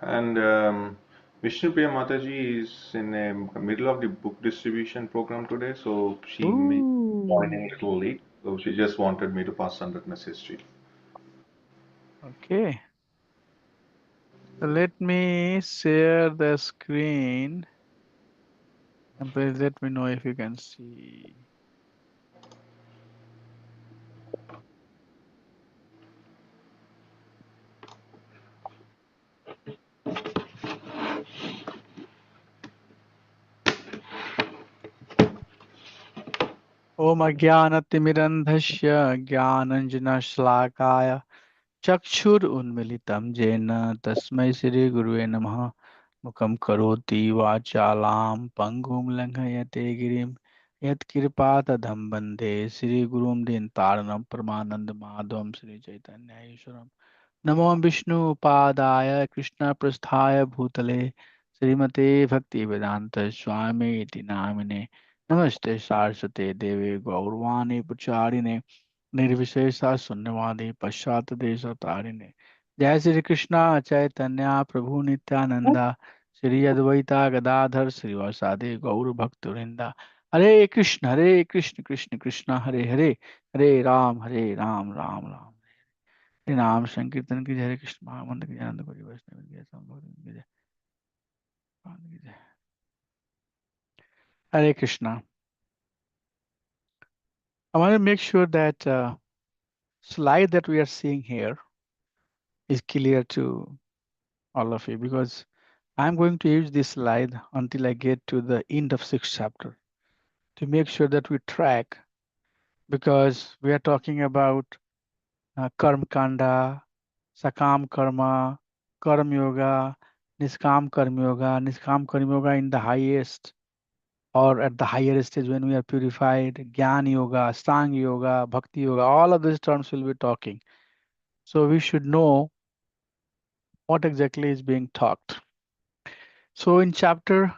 And Vishnupriya Mataji is in the middle of the book distribution program today, so she may be joining a Ooh, little late. So she just wanted me to pass on that message to you. okay. So let me share the screen and please let me know if you can see. Om Ajnanatimirandhasya Jnananjana Chakshur Unmilitam Jena Tasmai Shri Gurue Namaha Mukam Karoti Vachalam Pangum Langhayate Girim Yat Kirpatadham Bande Shri Gurum Dintaranam Pramanand Madhvam Shri Chaitanya Iswaram Namo Vishnu Padaya Krishna Prasthaya Bhutale Srimate Bhakti Vedanta Swami Iti Namine Namaste Saraswate Devi Gaurvani Pacharine निर्विशेषा शून्यवादी पश्चात देश तारिणे जय श्री कृष्णा चैतन्य प्रभु नित्यानंदा श्री अद्वैता गदाधर श्रीवासादि गौर भक्त वृंदा हरे कृष्ण कृष्ण कृष्ण हरे हरे हरे राम राम राम हरे नाम संकीर्तन की जय हरे कृष्ण महामंत्र की जय आनंद कोटि वैष्णव की जय संभव की जय भगवान की जय। हरे Krishna I want to make sure that slide that we are seeing here is clear to all of you because I'm going to use this slide until I get to the end of sixth chapter to make sure that we track because we are talking about Karma Kanda, Sakam Karma, Karma Yoga, Niskam Karma Yoga in the highest or at the higher stage when we are purified, Gyan Yoga, Sang Yoga, Bhakti Yoga, all of these terms will be talking. So we should know what exactly is being talked. So in chapter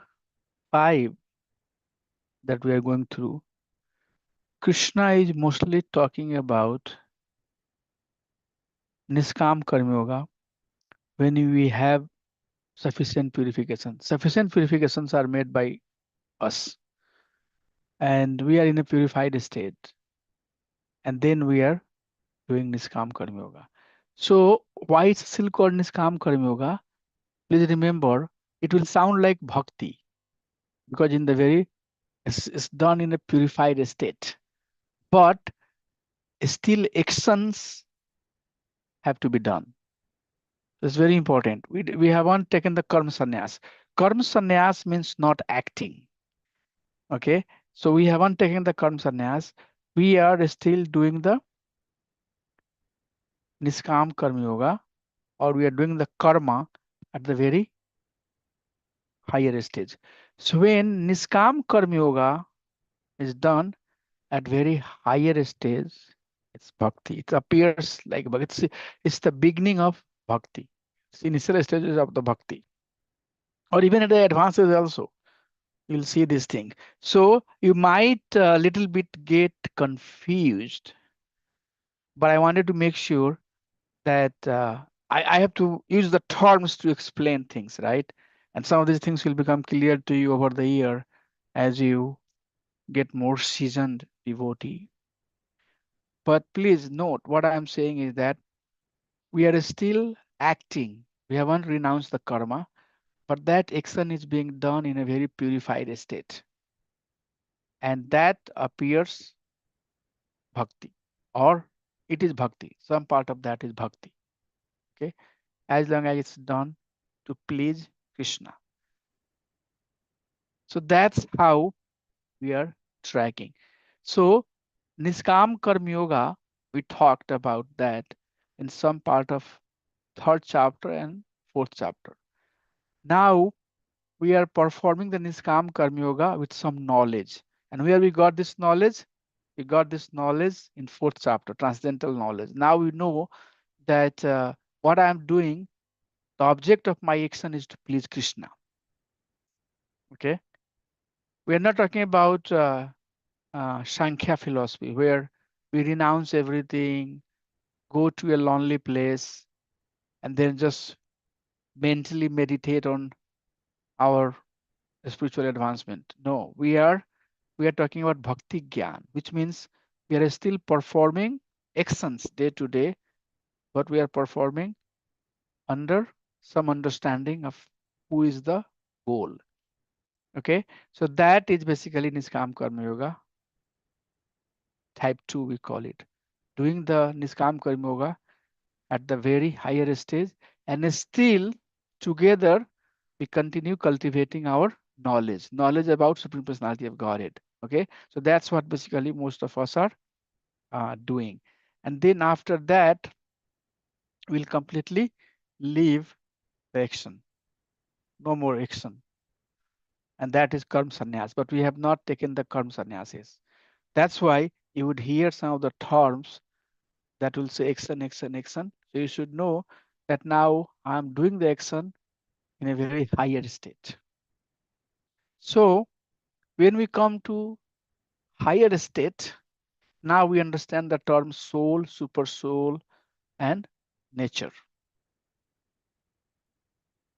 5 that we are going through, Krishna is mostly talking about Niskam Karma Yoga when we have sufficient purification. Sufficient purifications are made by us, and we are in a purified state, and then we are doing Niskam Karma Yoga. So, why it's still called Niskam Karma Yoga? Please remember, it will sound like bhakti because in the very it's done in a purified state, but still actions have to be done. It's very important. We haven't taken the karma sannyas. Karma sannyas means not acting. Okay. So we haven't taken the karma sannyas. We are still doing the niskam karma yoga, or we are doing the karma at the very higher stage. So when niskam karma yoga is done at very higher stage, it's bhakti. It appears like bhakti. It's the beginning of bhakti. It's initial stages of the bhakti, or even at the advances also. You'll see this thing. So you might a little bit get confused, but I wanted to make sure that I have to use the terms to explain things, right? And some of these things will become clear to you over the year as you get more seasoned devotee. But please note what I'm saying is that we are still acting. We haven't renounced the karma, but that action is being done in a very purified state. And that appears bhakti, or it is bhakti. Some part of that is bhakti. Okay, as long as it's done to please Krishna. So that's how we are tracking. So Niskam Karma Yoga, we talked about that in some part of third chapter and fourth chapter. Now we are performing the Niskam Karma Yoga with some knowledge. And where we got this knowledge? We got this knowledge in fourth chapter, transcendental knowledge. Now we know that what I am doing, the object of my action is to please Krishna. Okay. We are not talking about Sankhya philosophy where we renounce everything, go to a lonely place, and then just mentally meditate on our spiritual advancement. No, we are talking about bhakti gyan, which means we are still performing actions day to day, but we are performing under some understanding of who is the goal. Okay, so that is basically Niskam Karma Yoga type 2, we call it. Doing the Niskam Karma Yoga at the very higher stage, and still together we continue cultivating our knowledge about Supreme Personality of Godhead. Okay, so that's what basically most of us are doing. And then after that, we'll completely leave the action. No more action. And that is karma sannyas. But we have not taken the karma sannyasis. That's why you would hear some of the terms that will say action, action, action. So you should know that now I'm doing the action in a very higher state. So when we come to higher state, now we understand the term soul, super soul, and nature.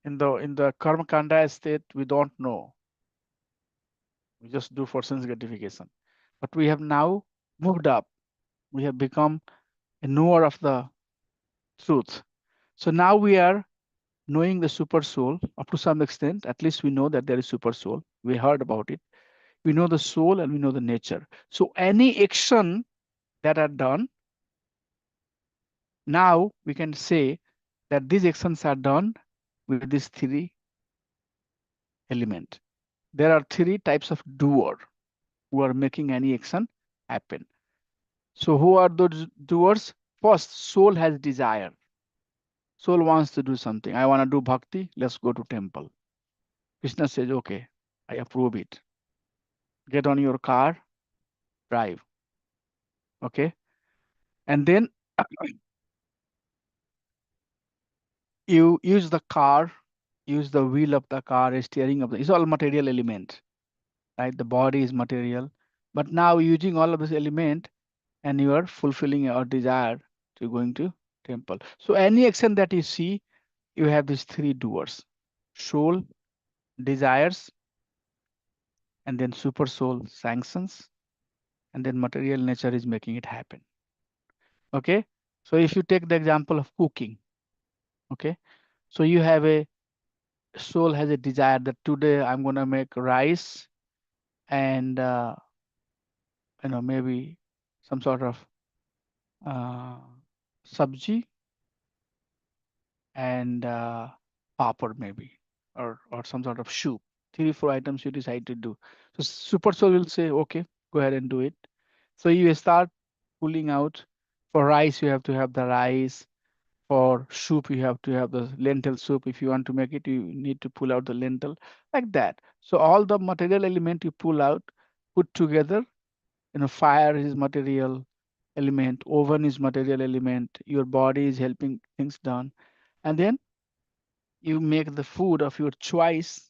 In the karma kanda state, we don't know. We just do for sense gratification. But we have now moved up. We have become a knower of the truth. So now we are knowing the super soul up to some extent. At least we know that there is super soul. We heard about it. We know the soul and we know the nature. So any action that are done, now we can say that these actions are done with these three elements. There are three types of doer who are making any action happen. So who are those doers? First, soul has desire. Soul wants to do something. I want to do bhakti. Let's go to temple. Krishna says, okay, I approve it. Get on your car, drive. Okay. And then you use the car, use the wheel of the car, steering of the, it's all material element, right? The body is material. But now using all of this element and you are fulfilling your desire to going to temple. So any action that you see, you have these three doers: soul, desires, and then super soul sanctions, and then material nature is making it happen. Okay. So if you take the example of cooking, okay, so you have a soul has a desire that today I'm going to make rice and maybe some sort of uh, sabji and papad maybe, or some sort of soup. 3 4 items you decide to do. So super soul will say, okay, go ahead and do it. So you start pulling out. For rice, you have to have the rice. For soup, you have to have the lentil soup. If you want to make it, you need to pull out the lentil, like that. So all the material element you pull out, put together. Fire is material element, oven is material element, your body is helping things done, and then you make the food of your choice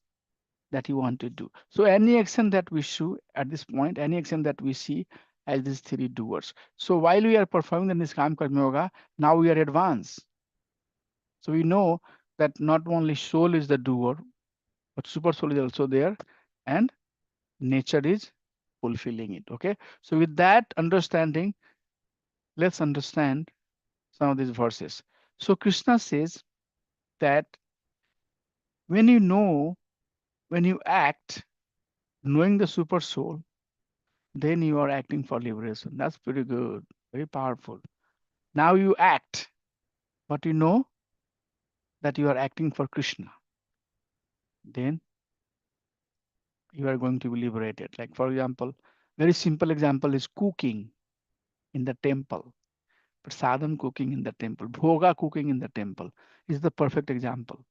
that you want to do. So any action that we show at this point, any action that we see as these three doers. So while we are performing the Niskam Karma Yoga, now we are advanced. So we know that not only soul is the doer, but super soul is also there, and nature is fulfilling it. Okay. So with that understanding, let's understand some of these verses. So Krishna says that when you know, when you act, knowing the super soul, then you are acting for liberation. That's pretty good, very powerful. Now you act, but you know that you are acting for Krishna. Then you are going to be liberated. Like, for example, very simple example is cooking in the temple. Prasadam cooking in the temple, bhoga cooking in the temple is the perfect example.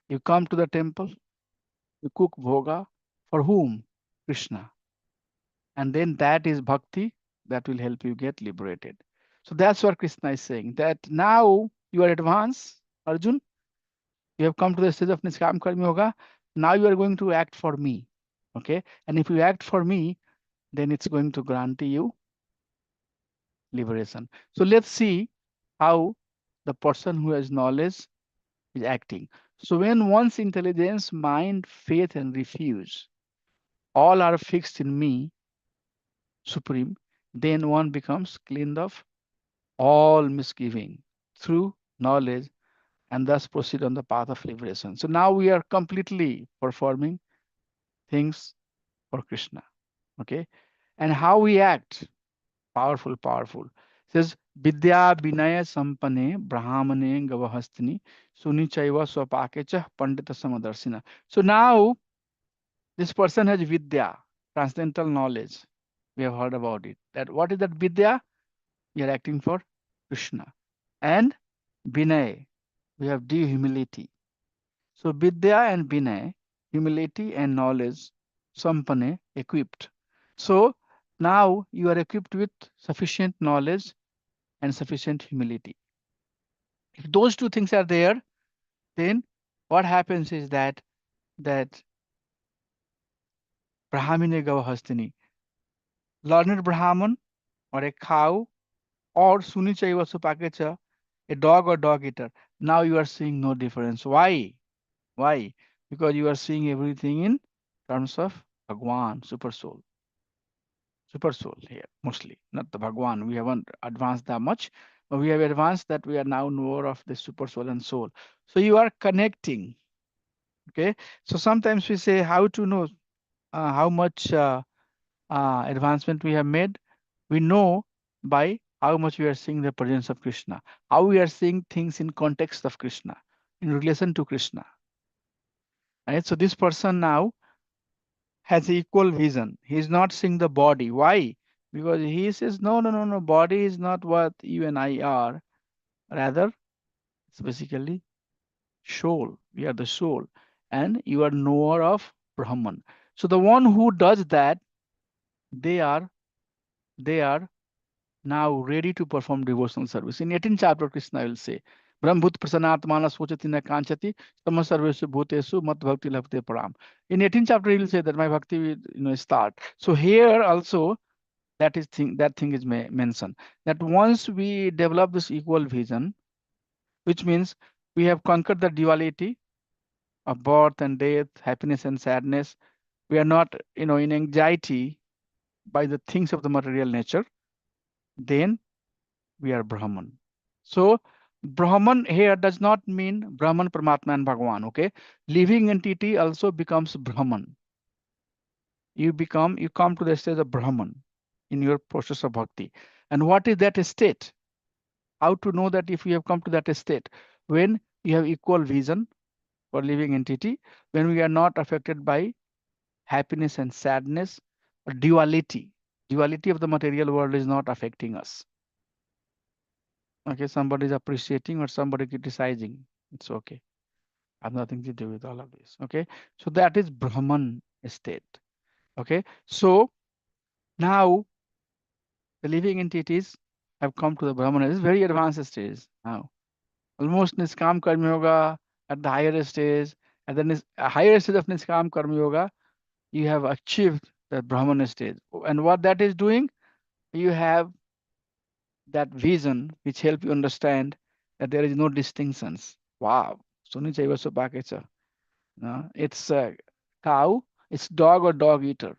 You come to the temple, you cook bhoga for whom? Krishna. And then that is bhakti that will help you get liberated. So that's what Krishna is saying, that now you are advanced, Arjun. You have come to the stage of Niskam Karma Yoga. Now you are going to act for me. Okay. And if you act for me, then it's going to grant you liberation. So let's see how the person who has knowledge is acting. So when one's intelligence, mind, faith, and refuse all are fixed in me, supreme, then one becomes cleaned of all misgiving through knowledge and thus proceed on the path of liberation. So now we are completely performing things for Krishna. Okay. And how we act, powerful, powerful. It says Vidya Vinaya Sampane Brahmane Gavahastini Suni Chaiva Swapakecha Pandita Samadarshina. So now this person has Vidya, transcendental knowledge. We have heard about it. That what is that Vidya? We are acting for Krishna. And Vinay, we have due humility. So Vidya and Vinay, humility and knowledge, Sampane, equipped. So now you are equipped with sufficient knowledge and sufficient humility. If those two things are there, then what happens is that Brahmine Gavahastini, learned Brahman or a cow or Sunichaiva Supakecha, a dog or dog eater. Now you are seeing no difference. Why? Why? Because you are seeing everything in terms of Bhagwan, super soul. Super soul here, mostly, not the Bhagwan. We haven't advanced that much, but we have advanced that we are now more of the super soul and soul. So you are connecting. Okay. So sometimes we say how to know how much advancement we have made. We know by how much we are seeing the presence of Krishna, how we are seeing things in context of Krishna, in relation to Krishna. Right? So this person now has equal vision. He is not seeing the body. Why? Because he says, no, no, no, no, body is not what you and I are. Rather, it's basically soul. We are the soul. And you are knower of Brahman. So the one who does that, they are they are now ready to perform devotional service. In 18th chapter, Krishna will say, Brahmbhut prasanatmana sochati na kanchati tamasarvesu bhutesu mat bhakti labhte param. In 18th chapter, he will say that my bhakti will start. So here also that thing is mentioned, that once we develop this equal vision, which means we have conquered the duality of birth and death, happiness and sadness. We are not in anxiety by the things of the material nature, then we are Brahman. So Brahman here does not mean Brahman, Paramatma, and Bhagwan. Okay, living entity also becomes Brahman. You come to the stage of Brahman in your process of bhakti. And what is that state? How to know that if you have come to that state? When you have equal vision for living entity, when we are not affected by happiness and sadness, or duality. Duality of the material world is not affecting us. Okay, somebody is appreciating or somebody criticizing. It's okay. I have nothing to do with all of this. Okay, so that is Brahman state. Okay, so now the living entities have come to the Brahman. It's very advanced stage now. Almost Niskam Karma Yoga at the higher stage. At the higher stage of Niskam Karma Yoga, you have achieved the Brahman stage. And what that is doing, you have that vision which help you understand that there is no distinctions. Wow. Suni Chaiva Sopakecha. It's a cow, it's dog or dog eater.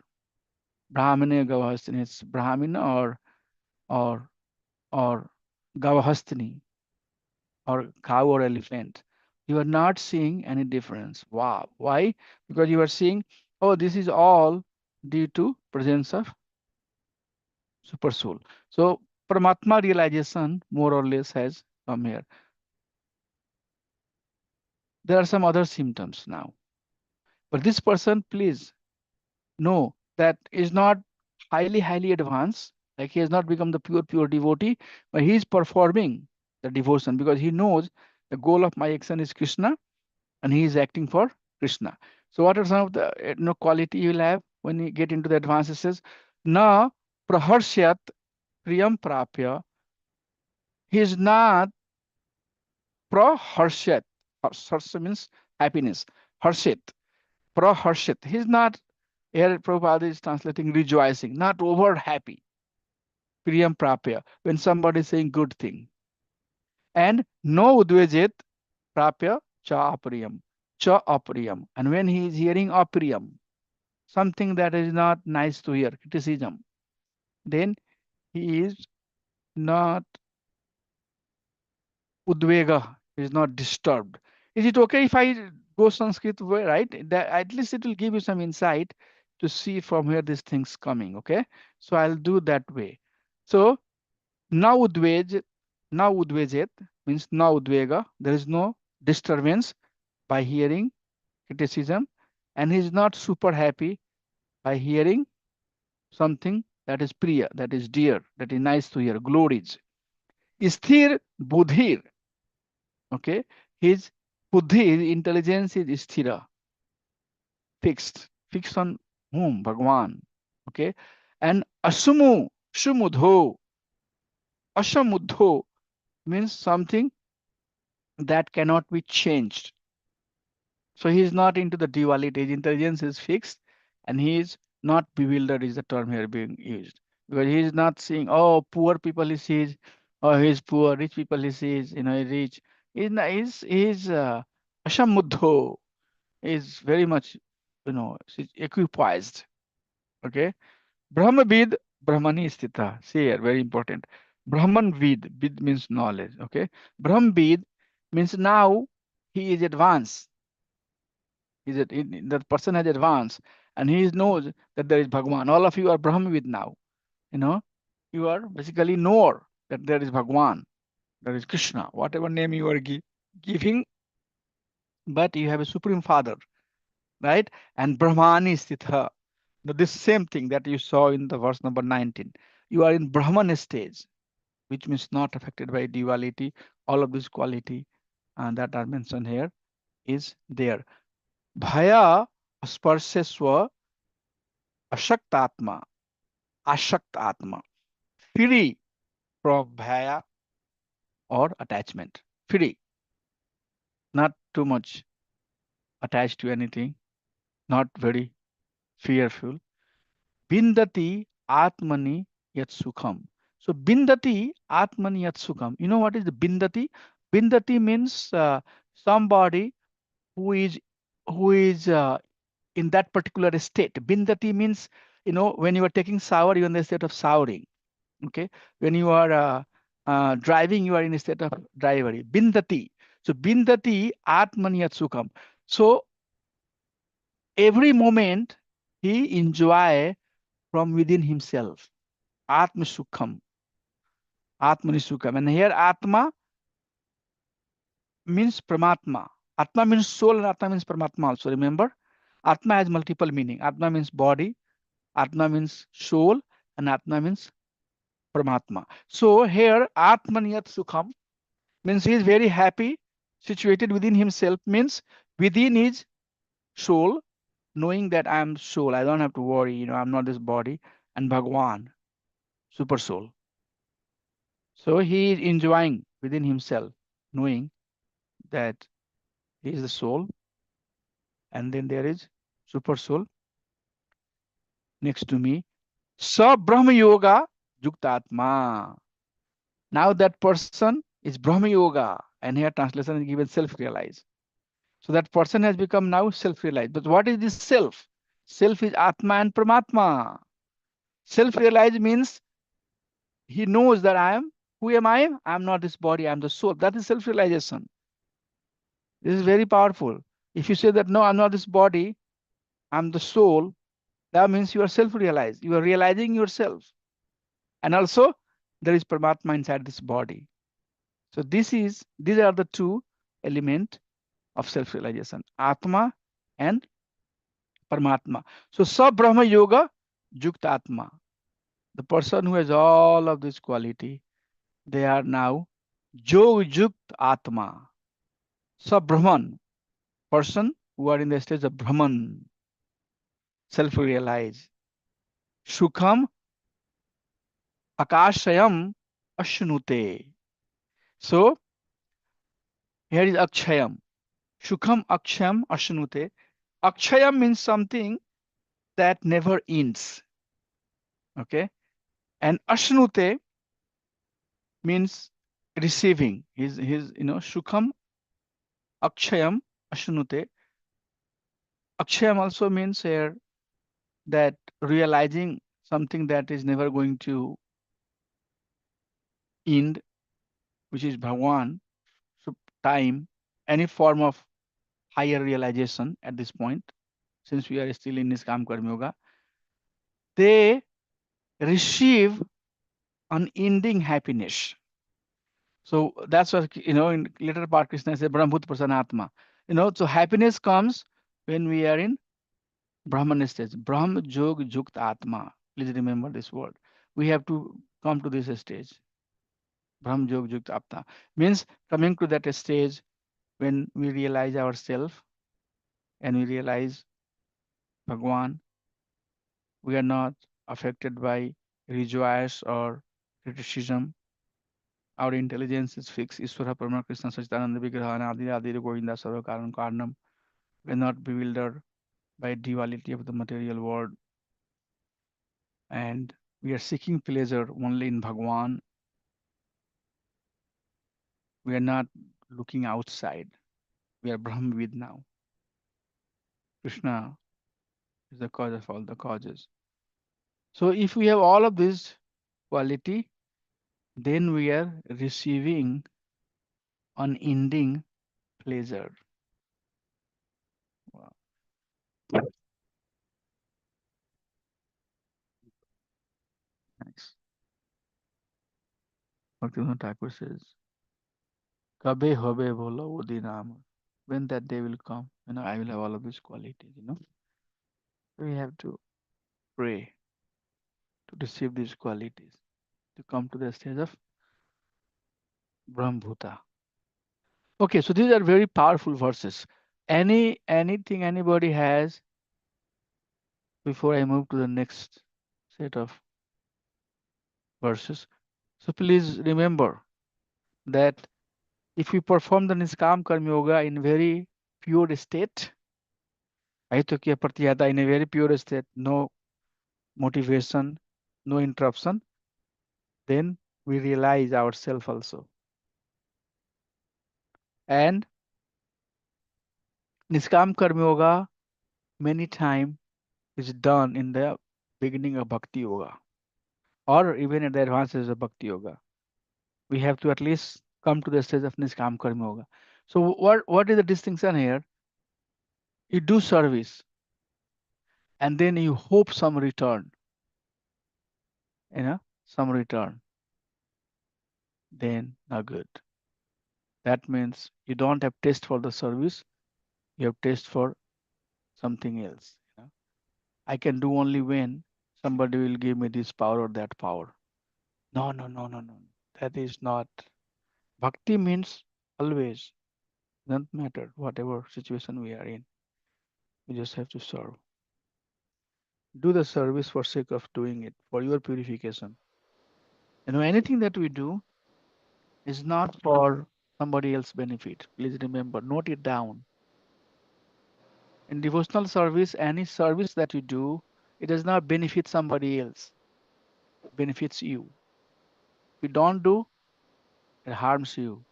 Brahmane Gavahastini. It's Brahmina or or Gavahastini, or cow or elephant. You are not seeing any difference. Wow. Why? Because you are seeing, oh, this is all due to presence of super soul. So Paramatma realization more or less has come here. There are some other symptoms now. But this person, please know that is not highly advanced. Like he has not become the pure devotee, but he is performing the devotion because he knows the goal of my action is Krishna and he is acting for Krishna. So what are some of the quality you will have when you get into the advanced? It says, na praharshyat priyam prapya. He is not praharshyat. Harsha means happiness. Harshit. Praharshit. He is not, here Prabhupada is translating rejoicing, not over happy. Priyam prapya, when somebody is saying good thing. And no udvejit prapya cha apriyam, cha apriyam. And when he is hearing apriyam, something that is not nice to hear, criticism, then he is not udvega, is not disturbed. Is it okay if I go Sanskrit way, right? That at least it will give you some insight to see from where this thing's coming. Okay, so I'll do that way. So now udvej, now udvejet means now udvega. There is no disturbance by hearing criticism, and he's not super happy by hearing something that is priya, that is dear, that is nice to hear, glories. Sthir budhir, okay, his buddhi, his intelligence is sthira, fixed on whom? Bhagwan, okay, and asumu, shumudho, ashamudho means something that cannot be changed. So he is not into the duality. His intelligence is fixed, and he is not bewildered. Is the term here being used, because he is not seeing, oh, poor people he sees, oh, he's poor. Rich people he sees, he's rich. He's ashamuddho. Is very much, equipoised. Okay, Brahmavid, Brahmani sthita. See here, very important. Brahman vid means knowledge. Okay, Brahmvid means now he is advanced. That person has advanced, and he knows that there is Bhagwan. All of you are Brahmavid now. You know, you are basically knower that there is Bhagwan, there is Krishna, whatever name you are giving, but you have a supreme father, right? And Brahmani sthitha. This same thing that you saw in the verse number 19. You are in Brahman stage, which means not affected by duality. All of this quality that are mentioned here is there. Bhaya sparseswa ashaktatma, ashaktatma, free from bhaya or attachment, free, not too much attached to anything, not very fearful. Bindati atmani yat sukham. So bindati atmani yat sukham. You know what is the bindati? Bindati means somebody who is in that particular state. Bindati means, when you are taking shower, you're in the state of showering. Okay, when you are driving, you are in a state of drivery. Bindati. So bindati atmaniyat sukham. So every moment he enjoy from within himself. Atma sukham, atmani sukham. And here atma means Paramatma. Atma means soul, and Atma means Paramatma also. Remember, Atma has multiple meaning. Atma means body, Atma means soul, and Atma means Paramatma. So here Atmaniyat Sukham means he is very happy, situated within himself, means within his soul, knowing that I am soul. I don't have to worry, I'm not this body, and Bhagwan, super soul. So he is enjoying within himself, knowing that he is the soul, and then there is super soul next to me. Sa Brahma Yoga Yuktatma. Now that person is Brahma Yoga, and here translation is given self-realized. So that person has become now self-realized. But what is this self? Self is Atma and Paramatma. Self-realized means he knows that I am, who am I? I am not this body, I am the soul. That is self-realization. This is very powerful. If you say that, no, I'm not this body, I'm the soul, that means you are self-realized. You are realizing yourself. And also, there is Paramatma inside this body. So these are the two elements of self-realization, Atma and Paramatma. So Brahma Yoga Yukta Atma. The person who has all of this quality, they are now Yog Yukt Atma. Brahman, person who are in the stage of Brahman, self-realized. Sukham Akashayam Ashnute. So here is Akshayam. Sukham Akshayam Ashnute. Akshayam means something that never ends. Okay. And Ashnute means receiving. His Sukham Akshayam Ashnute. Akshayam also means here that realizing something that is never going to end, which is Bhagwan, so time, any form of higher realization at this point, since we are still in this Kam Karma Yoga, they receive unending happiness. So that's what, in later part Krishna said, Brahmut Prasanatma. So happiness comes when we are in Brahman stage, Brahm Jog Jukt Atma. Please remember this word. We have to come to this stage. Brahm Jog Jukt Atma means coming to that stage when we realize ourselves and we realize Bhagwan, we are not affected by rejoice or criticism. Our intelligence is fixed. Ishvara Parama Krishna Sachidananda Vigraha Adi Adi Govinda Sarva Karan Karnam. We are not bewildered by duality of the material world, and we are seeking pleasure only in Bhagwan. We are not looking outside. We are Brahmvid now. Krishna is the cause of all the causes. So if we have all of this quality, then we are receiving unending pleasure. Wow, nice. Bhaktivinoda Thakur says, Kabe hobe bolo udinam. When that day will come, I will have all of these qualities. We have to pray to receive these qualities, to come to the stage of Brahmbhuta. Okay, so these are very powerful verses. Anything anybody has before I move to the next set of verses? So please remember that if we perform the Niskam Karma Yoga in very pure state, Aitokya Pratyata in a very pure state, no motivation, no interruption, then we realize ourselves also. And Niskam Karma Yoga many times is done in the beginning of Bhakti Yoga or even at the advances of Bhakti Yoga. We have to at least come to the stage of Niskam Karma Yoga. So what is the distinction here? You do service and then you hope some return, some return, then not good. That means you don't have taste for the service, you have taste for something else. I can do only when somebody will give me this power or that power. No, no, no, no, no. That is not. Bhakti means always, doesn't matter whatever situation we are in. We just have to serve. Do the service for sake of doing it, for your purification. Anything that we do is not for somebody else's benefit. Please remember, note it down. In devotional service, any service that you do, it does not benefit somebody else. It benefits you. If you don't do, it harms you.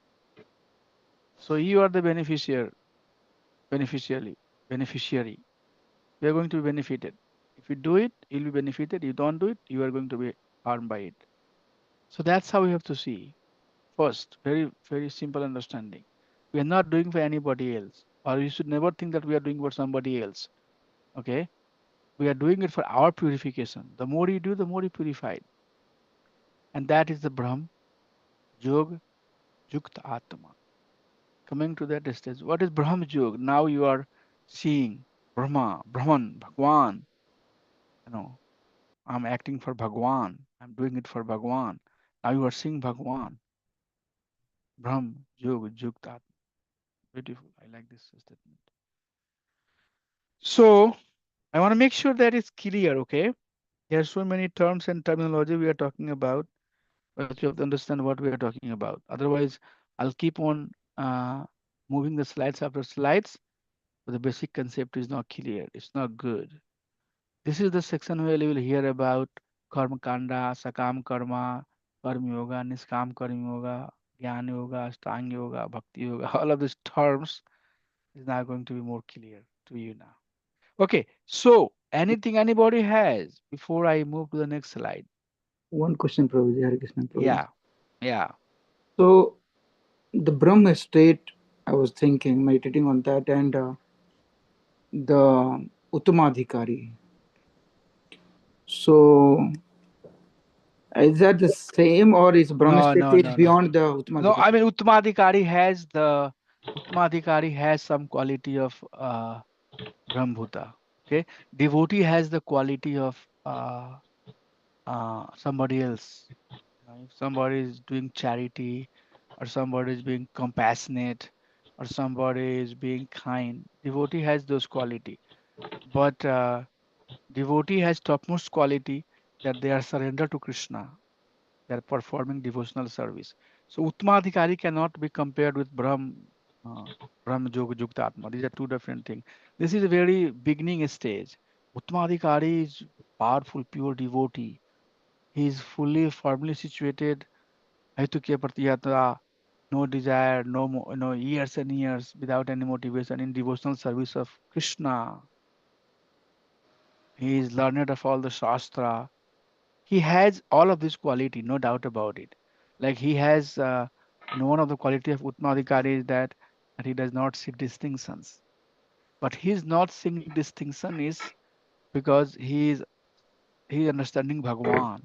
So you are the beneficiary, beneficiary. You are going to be benefited. If you do it, you'll be benefited. You don't do it, you are going to be harmed by it. So that's how we have to see. First, very, very simple understanding. We are not doing for anybody else, or you should never think that we are doing for somebody else. Okay? We are doing it for our purification. The more you do, the more you purified. And that is the Brahm, Yog, Yukta Atma. Coming to that stage, what is Brahm Yog? Now you are seeing Brahma, Brahman, Bhagwan. You know, I'm acting for Bhagwan. I'm doing it for Bhagwan. Now you are seeing Bhagwan. Brahm, Yog, Yukta Atma. Beautiful. I like this statement. So I want to make sure that it's clear, okay? There are so many terms and terminology we are talking about, but you have to understand what we are talking about. Otherwise, I'll keep on moving the slides after slides, but the basic concept is not clear. It's not good. This is the section where you will hear about karma kanda, sakam karma, karma yoga, niskam karma yoga, jnana yoga, ashtanga yoga, bhakti yoga, all of these terms is now going to be more clear to you now. Okay, so anything anybody has before I move to the next slide? One question, Prabhuji, Hare Krishna, Prabhuji. Yeah, yeah. So the Brahma state, I was thinking, meditating on that, and the Uttamadhikari. So is that the same, or is Brahma No, state no, is no, no. beyond the No, I Uttamadhikari? mean Uttmadhikari has some quality of Brahmbhuta. Okay, devotee has the quality of somebody else. If somebody is doing charity, or somebody is being compassionate, or somebody is being kind, devotee has those quality. But devotee has topmost quality that they are surrendered to Krishna. They are performing devotional service. So Uttmadhikari cannot be compared with uh, Brahm Yoga Yukta Atma. These are two different things. This is a very beginning stage. Uttmadhikari is powerful, pure devotee. He is fully, firmly situated. Haitukya Pratiyatra, no desire, no years and years without any motivation in devotional service of Krishna. He is learned of all the Shastra. He has all of this quality, no doubt about it. Like he has, one of the quality of Uttmadhikari is that he does not see distinctions. But he's not seeing distinction is because he is understanding Bhagwan.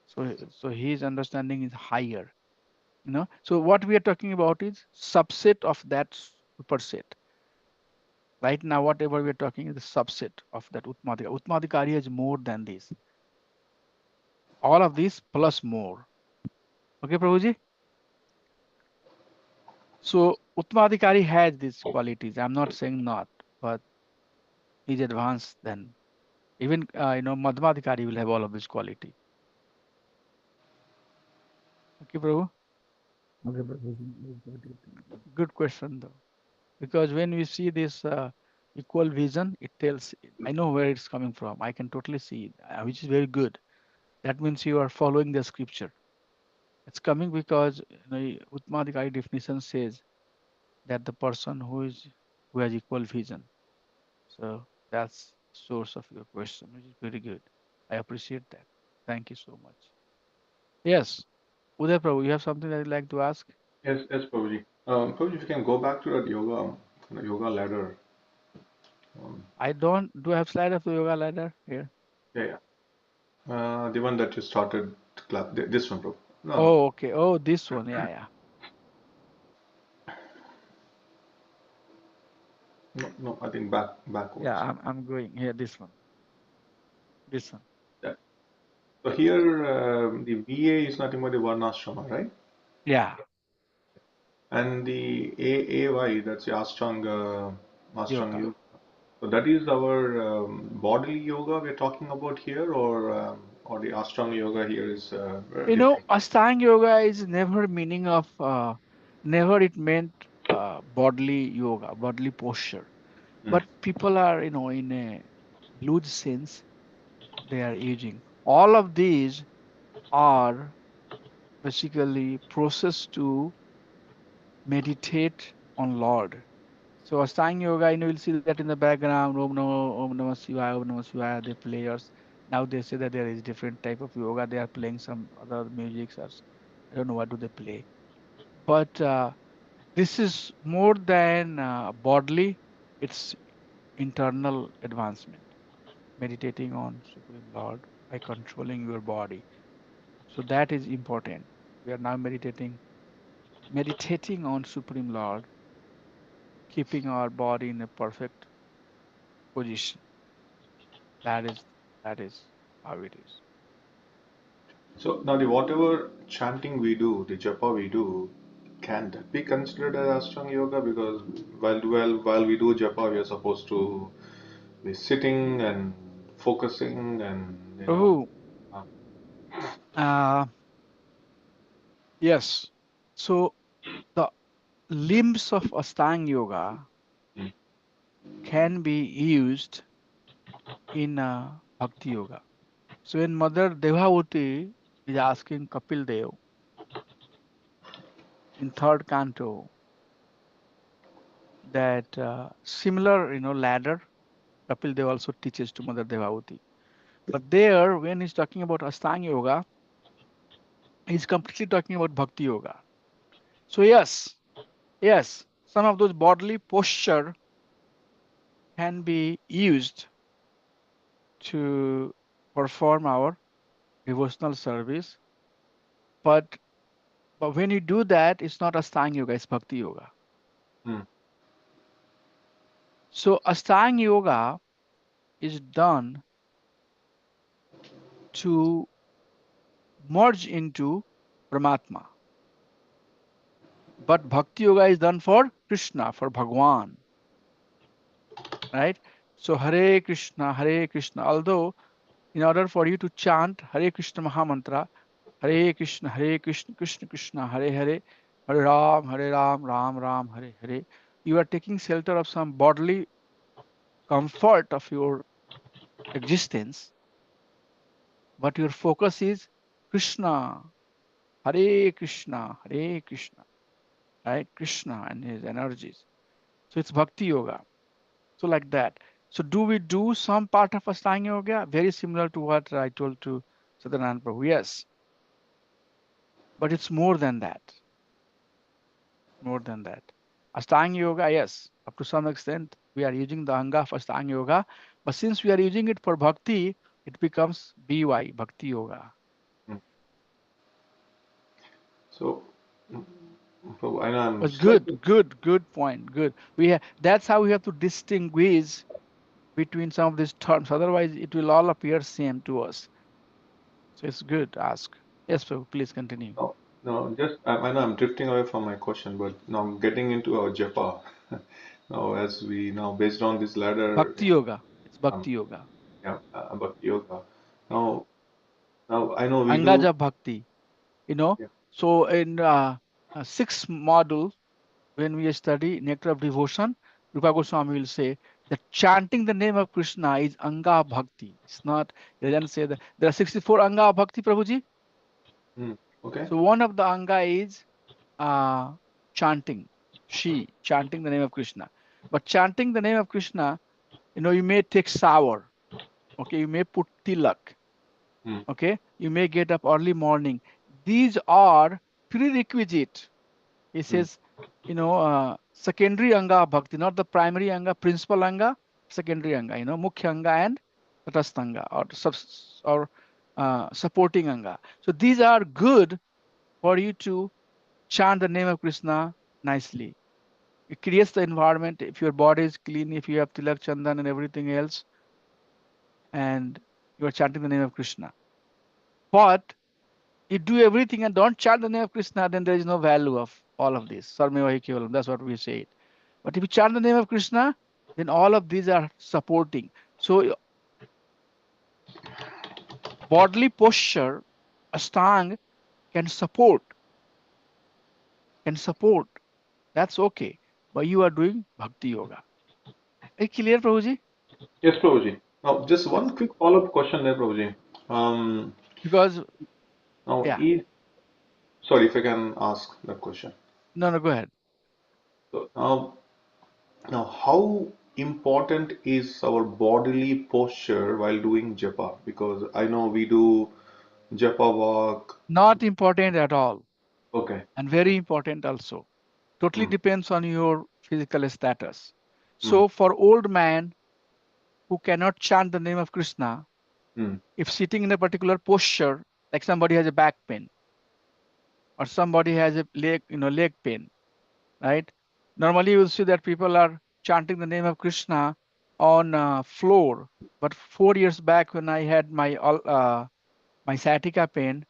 So his understanding is higher. So what we are talking about is subset of that superset. Right now, whatever we are talking is the subset of that Uttmadhikari. Uttmadhikari is more than this. All of this plus more. Okay, Prabhuji? So Uttmadhikari has these qualities. I'm not saying not, but he's advanced than even Madhmadhikari will have all of this quality. Okay, Prabhu? Okay, Prabhuji, I got it. Good question though. Because when we see this equal vision, it tells, I know where it's coming from. I can totally see it, which is very good. That means you are following the scripture. It's coming because Uttmadhikari definition says that the person who has equal vision. So that's source of your question, which is very good. I appreciate that. Thank you so much. Yes, Uday Prabhu, you have something that you'd like to ask? Yes, yes, Prabhuji. Prabhuji, if you can go back to that yoga ladder. Um, I don't do I have slide of the yoga ladder here? yeah, yeah. The one that you started class. This one, Prabhu. No, no, Oh, okay. Oh, this one. Yeah, yeah. no, no. I think Yeah, backwards. I'm going here. This one. This one. Yeah. So here, the VA is nothing but the Varnashrama, right? Yeah, And the AAY, that's the Ashtanga yoga. yoga. So that is our bodily yoga we're talking about here, or the Ashtanga yoga here is different. Ashtanga yoga is never meaning of never it meant bodily yoga, bodily posture. Mm. But people are, in a loose sense, they are using. All of these are basically process to meditate on Lord. So Ashtanga yoga, you'll see that in the background, Om Namah Shivaya, Om Namah Shivaya, they players. Now they say that there is different type of yoga. They are playing some other music. I don't know what do they play. But this is more than bodily. It's internal advancement. Meditating on Supreme Lord by controlling your body. So that is important. We are now meditating on Supreme Lord, keeping our body in a perfect position. That is that is how it is. So now the whatever chanting we do, the japa we do, can that be considered as Ashtanga yoga? Because while we do japa, we are supposed to be sitting and focusing and Oh, uh, uh, yes. So the limbs of Ashtanga yoga mm. can be used in Bhakti yoga. So when Mother Devavati is asking Kapil Dev in third canto that similar, ladder. Kapil Dev also teaches to Mother Devavati. But there, when he's talking about Astanga Yoga, he's completely talking about Bhakti Yoga. So yes, some of those bodily posture can be used to perform our devotional service, but when you do that, it's not Astanga Yoga, it's Bhakti Yoga. Mm. So Astanga Yoga is done to merge into Paramatma. But Bhakti Yoga is done for Krishna, for Bhagwan, right? So Hare Krishna, Hare Krishna. Although in order for you to chant Hare Krishna Mahamantra, Hare Krishna, Krishna Krishna, Hare Hare, Hare Ram, Ram Ram, Hare Hare, you are taking shelter of some bodily comfort of your existence, but your focus is Krishna, Hare Krishna, right? Krishna and his energies. So it's Bhakti Yoga. So like that. So do we do some part of Ashtanga Yoga? Very similar to what I told to Satyanarayana Prabhu. Yes, but it's more than that. More than that. Ashtanga Yoga, yes, up to some extent, we are using the Anga of Ashtanga Yoga. But since we are using it for Bhakti, it becomes BY, Bhakti Yoga. Mm. So, mm, so I know I'm But slightly. good point. Good. That's how we have to distinguish between some of these terms. Otherwise, it will all appear same to us. So it's good. Ask. Yes, Prabhu, please continue. No, no, just I know I'm drifting away from my question, but now getting into our japa. Now, as we now based on this ladder, Bhakti Yoga. It's um, Bhakti Yoga. yeah, bhakti yoga. Now, now I know we do. Angaja Bhakti. You know, Yeah. so in sixth module, when we study Nectar of Devotion, Rupa Goswami will say that chanting the name of Krishna is Anga Bhakti. It's not, he doesn't say that. There are 64 Anga of Bhakti, Prabhuji. Mm, okay. So one of the Anga is chanting, chanting the name of Krishna. But chanting the name of Krishna, you may take shower, okay, you may put tilak, Mm, okay, you may get up early morning. These are prerequisite. He mm, says, secondary anga of bhakti, not the primary anga, principal anga, secondary anga, mukhya anga and tatastha anga, or supporting anga. So these are good for you to chant the name of Krishna nicely. It creates the environment. If your body is clean, if you have tilak, chandan, and everything else, and you are chanting the name of Krishna. But you do everything and don't chant the name of Krishna, then there is no value of all of this. Sarmevahi kevalam. That's what we say it. But if you chant the name of Krishna, then all of these are supporting. So bodily posture, astang can support, can support. That's okay. But you are doing bhakti yoga. Is it clear, Prabhuji? yes, Prabhuji. Now, just Yes. one quick follow-up question there, Prabhuji. Um, Because, now, yeah. sorry if I can ask that question. No, go ahead. So, now, how important is our bodily posture while doing japa? Because I know we do japa walk. Not important at all. Okay. And very important also. Totally Mm, depends on your physical status. mm, So for old man who cannot chant the name of Krishna, mm, if sitting in a particular posture, like somebody has a back pain or somebody has a leg pain, right? Normally you will see that people are chanting the name of Krishna on floor. But 4 years back when I had my sciatica pain,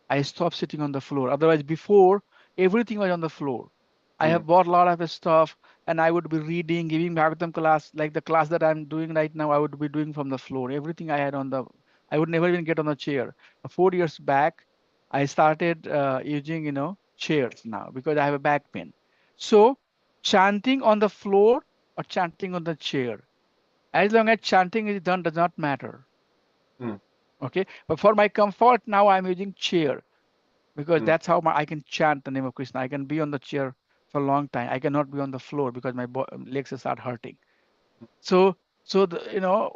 I stopped sitting on the floor. Otherwise, before everything was on the floor. I mm, have bought a lot of stuff and I would be reading, giving Bhagavatam class, like the class that I'm doing right now, I would be doing from the floor. Everything I had I would never even get on the chair. 4 years back, I started using, chairs now because I have a back pain. So chanting on the floor or chanting on the chair, as long as chanting is done does not matter. mm, Okay. But for my comfort, now I'm using chair because mm, that's how I can chant the name of Krishna. I can be on the chair for a long time. I cannot be on the floor because my legs start hurting. So,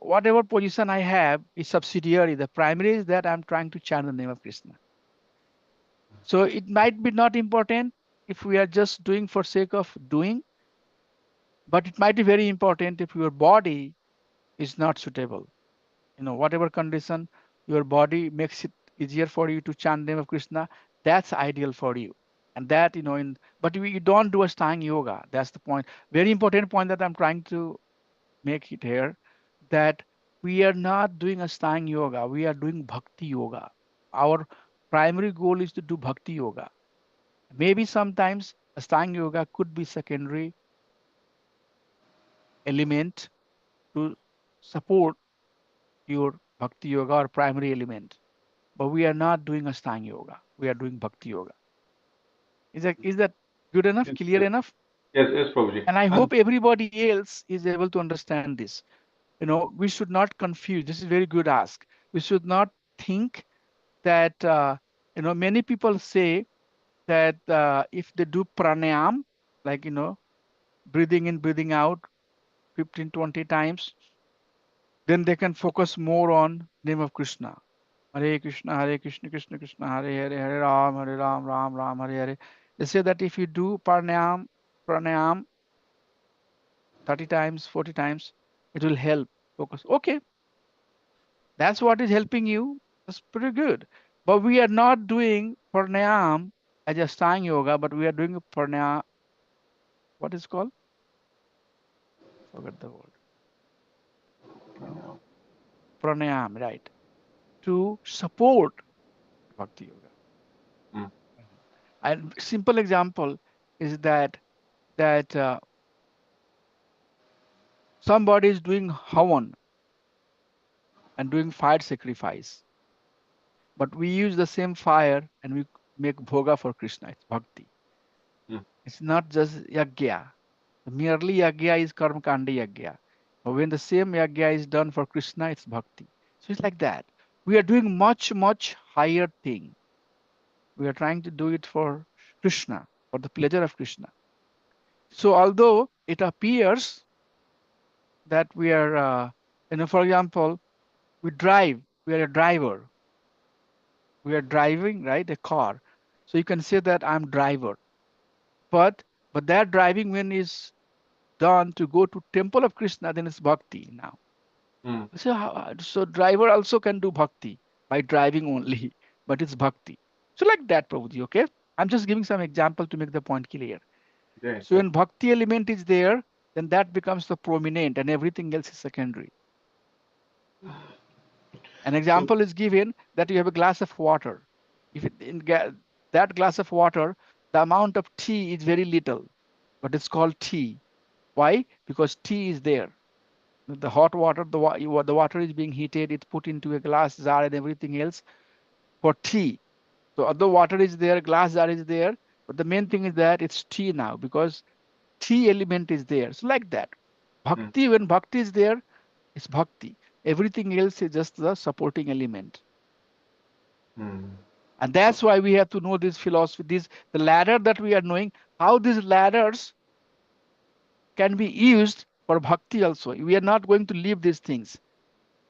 whatever position I have is subsidiary. The primary is that I'm trying to chant the name of Krishna. So it might be not important if we are just doing for sake of doing, but it might be very important if your body is not suitable. Whatever condition your body makes it easier for you to chant name of Krishna, that's ideal for you. And that, but you don't do Ashtanga yoga. That's the point. Very important point that I'm trying to make it here, that we are not doing Ashtanga yoga. We are doing bhakti yoga. Our primary goal is to do bhakti yoga. Maybe sometimes Ashtanga yoga could be secondary element to support your bhakti yoga or primary element. But we are not doing Ashtanga yoga. We are doing bhakti yoga. Is that good enough, Yes, clear yes, enough? yes, yes, Prabhuji. And I And hope everybody else is able to understand this. We should not confuse. This is very good ask. We should not think that, many people say that if they do pranayam, like, breathing in, breathing out 15, 20 times, then they can focus more on name of Krishna. Hare Krishna, Krishna Krishna, Hare Ram, Ram Ram, Hare Hare. They say that if you do pranayam 30 times, 40 times, it will help focus. Okay, that's what is helping you. That's pretty good. But we are not doing pranayam as a Ashtanga yoga, but we are doing a pranayam. What is it called? I forgot the word. Pranayam, right? To support bhakti yoga. mm, And simple example is that somebody is doing havan and doing fire sacrifice, but we use the same fire and we make bhoga for Krishna. It's bhakti. mm, It's not just yagya. Merely yagya is karma kanda yagya. But when the same yagya is done for Krishna, it's bhakti. So it's like that. We are doing much, much higher thing. We are trying to do it for Krishna, for the pleasure of Krishna. So although it appears that we are, for example, we drive, we are a driver, we are driving, right, a car. So you can say that I'm driver, but that driving when is done to go to temple of Krishna, then it's bhakti now. mm. So driver also can do bhakti by driving only, but it's bhakti. So like that, Prabhuji, okay? I'm just giving some example to make the point clear. Yeah, So yeah. when bhakti element is there, then that becomes the prominent and everything else is secondary. An So, example is given that you have a glass of water. If that glass of water, the amount of tea is very little, but it's called tea. Why? Because tea is there. The hot water, the water is being heated, it's put into a glass jar and everything else for tea. So although water is there, glass jar is there, but the main thing is that it's tea now because tea element is there. So like that. mm, Bhakti, when bhakti is there, it's bhakti. Everything else is just the supporting element. mm, And that's why we have to know this philosophy, the ladder that we are knowing, how these ladders can be used for bhakti also. We are not going to leave these things,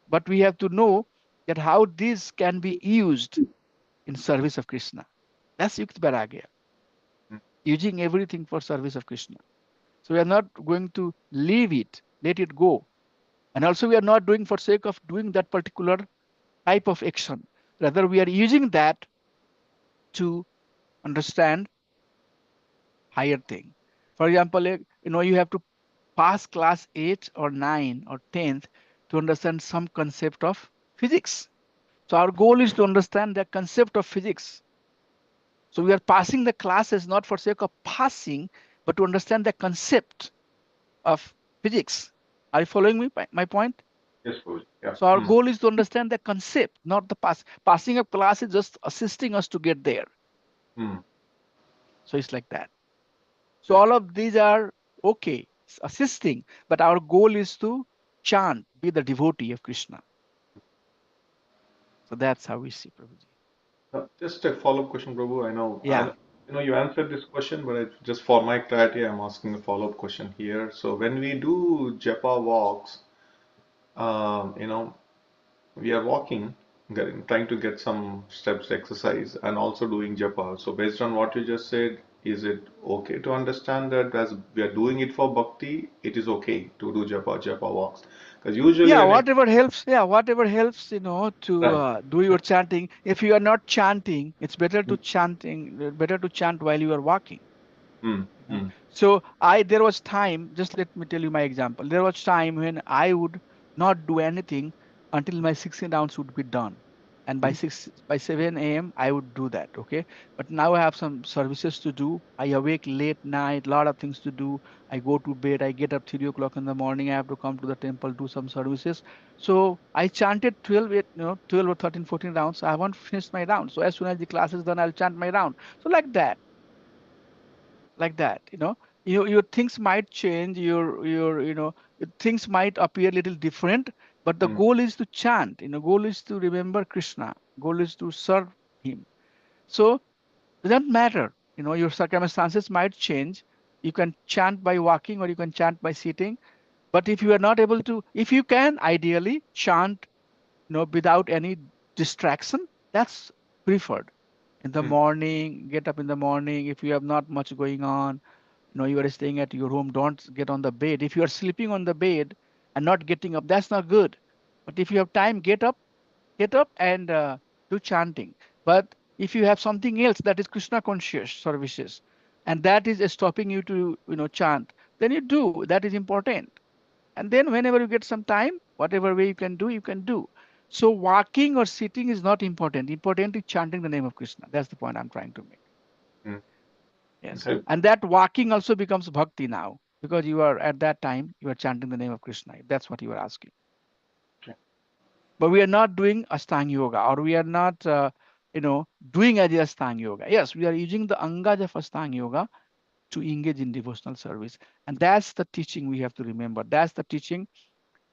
but we have to know that how this can be used in service of Krishna. That's Yukt Vairagya, mm, using everything for service of Krishna. So we are not going to leave it, let it go. And also we are not doing for sake of doing that particular type of action. Rather, we are using that to understand higher thing. For example, you have to pass class 8 or 9 or 10th to understand some concept of physics. So our goal is to understand the concept of physics. So we are passing the classes not for sake of passing, but to understand the concept of physics. Are you following me? My point? yes, Prabhuji. Yeah. So our Mm, goal is to understand the concept, not the passing of class is just assisting us to get there. mm. So it's like that. So Right. all of these are okay, assisting, but our goal is to chant, be the devotee of Krishna. So that's how we see Prabhuji. Just a follow-up question, Prabhu. I know Yeah. You answered this question, but just for my clarity, I'm asking a follow-up question here. So when we do japa walks, you know, we are walking, trying to get some steps exercise, and also doing japa. So based on what you just said, is it okay to understand that as we are doing it for bhakti, it is okay to do japa walks? Because usually Yeah, when it, whatever helps. Yeah, whatever helps, to right. do your chanting. If you are not chanting, it's Mm, better to chant while you are walking. mm, You know. mm, So there was time, just let me tell you my example. There was time when I would not do anything until my 16 rounds would be done. And mm, by 7 a.m. I would do that. Okay. But now I have some services to do. I awake late night, lot of things to do. I go to bed, I get up 3 o'clock in the morning. I have to come to the temple, do some services. So I chanted 12 or 13, 14 rounds. I haven't finished my round. So as soon as the class is done, I'll chant my round. So like that, your things might change, your things might appear a little different, but the mm, goal is to chant, goal is to remember Krishna, goal is to serve him. So it doesn't matter, your circumstances might change. You can chant by walking or you can chant by sitting, but if you are not able to, if you can ideally chant, without any distraction, that's preferred. In the mm, morning, get up in the morning. If you have not much going on, you are staying at your home, don't get on the bed. If you are sleeping on the bed and not getting up, that's not good. But if you have time, get up and do chanting. But if you have something else that is Krishna conscious services, and that is stopping you to chant, then you do. That is important. And then whenever you get some time, whatever way you can do, you can do. So walking or sitting is not important. Important is chanting the name of Krishna. That's the point I'm trying to make. mm. Yes. Okay. And that walking also becomes bhakti now, because you are at that time, you are chanting the name of Krishna. If that's what you are asking. Okay. But we are not doing Astang Yoga, or we are not, doing as Astang Yoga. Yes, we are using the Angas of Astang Yoga to engage in devotional service. And that's the teaching we have to remember. That's the teaching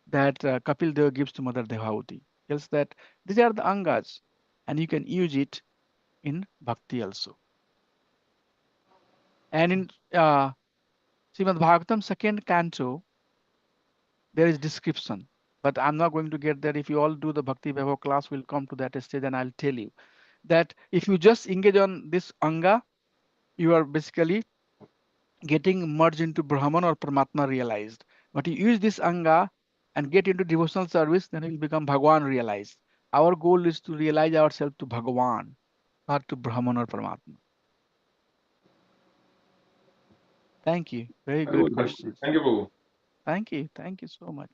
that Kapil Dev gives to Mother Devavati. Tells that these are the Angas, and you can use it in bhakti also. And in Srimad Bhagavatam, second canto, there is description. But I'm not going to get there. If you all do the Bhakti Vaibhav class, we'll come to that stage and I'll tell you that if you just engage on this Anga, you are basically getting merged into Brahman or Paramatma realized. But you use this Anga and get into devotional service, then you will become Bhagwan realized. Our goal is to realize ourselves to Bhagwan, not to Brahman or Paramatma. Thank you. Very Very good, good very good. questions. Thank you, Prabhu. Thank you. Thank you so much.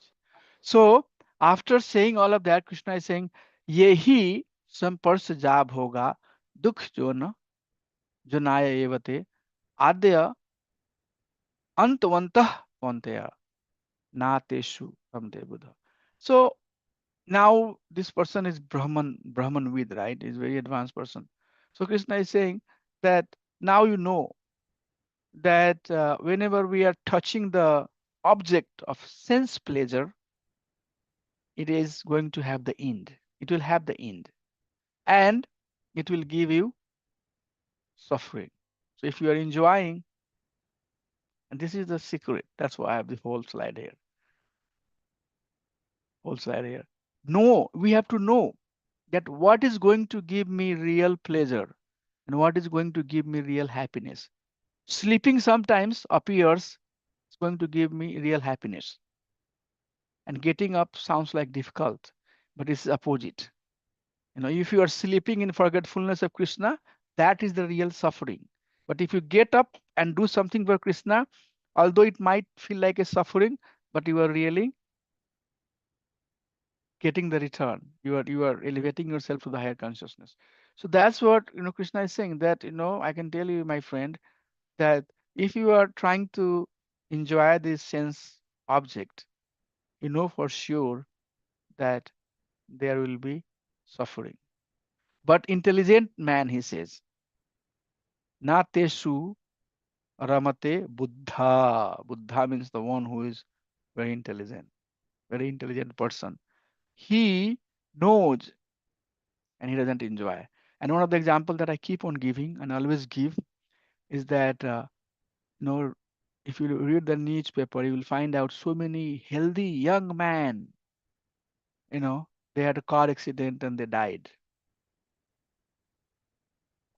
So after saying all of that, Krishna is saying, Yehi samparsa jab hoga dukh jo na janaya evate adya antavantah panteya na teshu ramde buddha. So now this person is Brahman Vid, right? Is very advanced person. So Krishna is saying that now you know that whenever we are touching the object of sense pleasure, it is going to have the end. It will have the end, and it will give you suffering. So if you are enjoying, and this is the secret, that's why I have the whole slide here. No, we have to know that what is going to give me real pleasure and what is going to give me real happiness. Sleeping sometimes appears it's going to give me real happiness, and getting up sounds like difficult, but it's opposite. If you are sleeping in forgetfulness of Krishna, that is the real suffering. But if you get up and do something for Krishna, although it might feel like a suffering, but you are really getting the return. You are elevating yourself to the higher consciousness. So that's what Krishna is saying, that I can tell you, my friend, that if you are trying to enjoy this sense object, you know for sure that there will be suffering. But intelligent man, he says, na teshu ramate buddha. Buddha means the one who is very intelligent person. He knows and he doesn't enjoy. And one of the examples that I keep on giving and always give, is that you know if you read the newspaper, you will find out so many healthy young men, you know, they had a car accident and they died,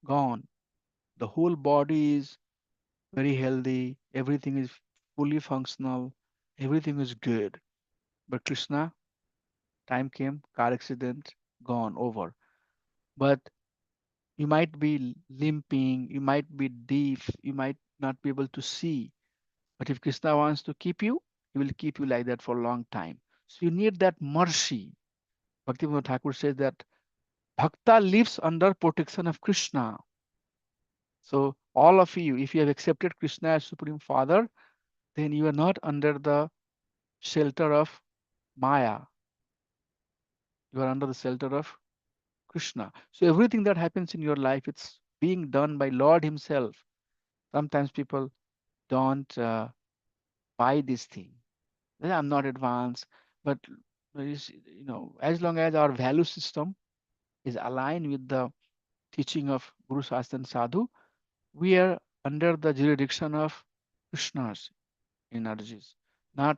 gone. The whole body is very healthy, everything is fully functional, everything is good. But Krishna, time came, car accident, gone, over. But you might be limping, you might be deaf, you might not be able to see. But if Krishna wants to keep you, he will keep you like that for a long time. So you need that mercy. Bhaktivinoda Thakur says that Bhakta lives under protection of Krishna. So all of you, if you have accepted Krishna as Supreme Father, then you are not under the shelter of Maya. You are under the shelter of Krishna. So everything that happens in your life, it's being done by Lord Himself. Sometimes people don't buy this thing. I'm not advanced, but as long as our value system is aligned with the teaching of Guru Shastra and Sadhu, we are under the jurisdiction of Krishna's energies, not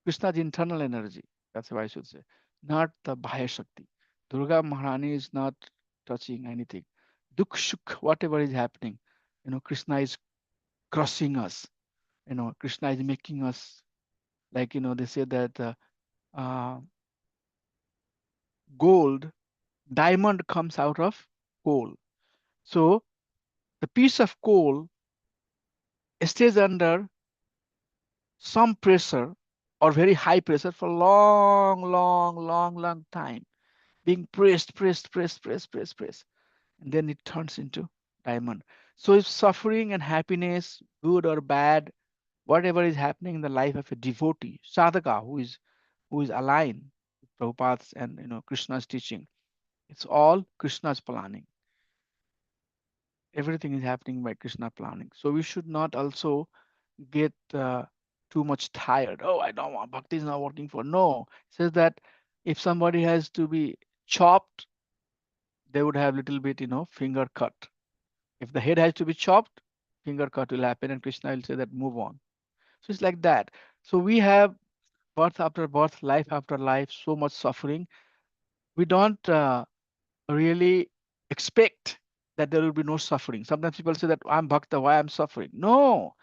Krishna's internal energy. That's why I should say, not the Bhaya Shakti. Durga Maharani is not touching anything. Dukh Shukh, whatever is happening, Krishna is crushing us. Krishna is making us like, they say that uh, gold, diamond comes out of coal. So the piece of coal stays under some pressure or very high pressure for long, long, long, long time, being pressed, pressed, pressed, pressed, pressed, pressed, and then it turns into diamond. So if suffering and happiness, good or bad, whatever is happening in the life of a devotee, sadhaka, who is aligned with Prabhupada's and Krishna's teaching, it's all Krishna's planning. Everything is happening by Krishna planning. So we should not also get too much tired. Oh, I don't want bhakti is not working for. No, it says that if somebody has to be chopped, they would have little bit, finger cut. If the head has to be chopped, finger cut will happen, and Krishna will say that move on. So it's like that. So we have birth after birth, life after life, so much suffering. We don't really expect that there will be no suffering. Sometimes people say that I'm bhakta, why I'm suffering? No,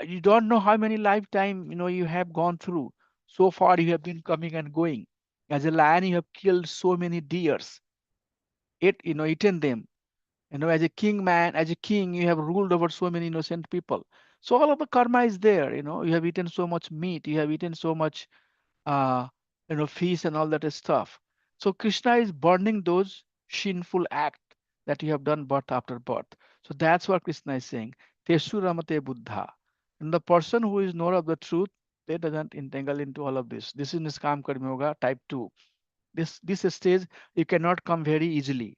you don't know how many lifetime you have gone through. So far you have been coming and going. As a lion, you have killed so many deers, eaten them. As a king man, as a king, you have ruled over so many innocent people. So all of the karma is there. You have eaten so much meat, you have eaten so much uh, feast and all that stuff. So Krishna is burning those sinful acts that you have done birth after birth. So that's what Krishna is saying. Teshu ramate buddha. And the person who is knower of the truth, they doesn't entangle into all of this. This is Niskam Karma Yoga type 2. This stage you cannot come very easily.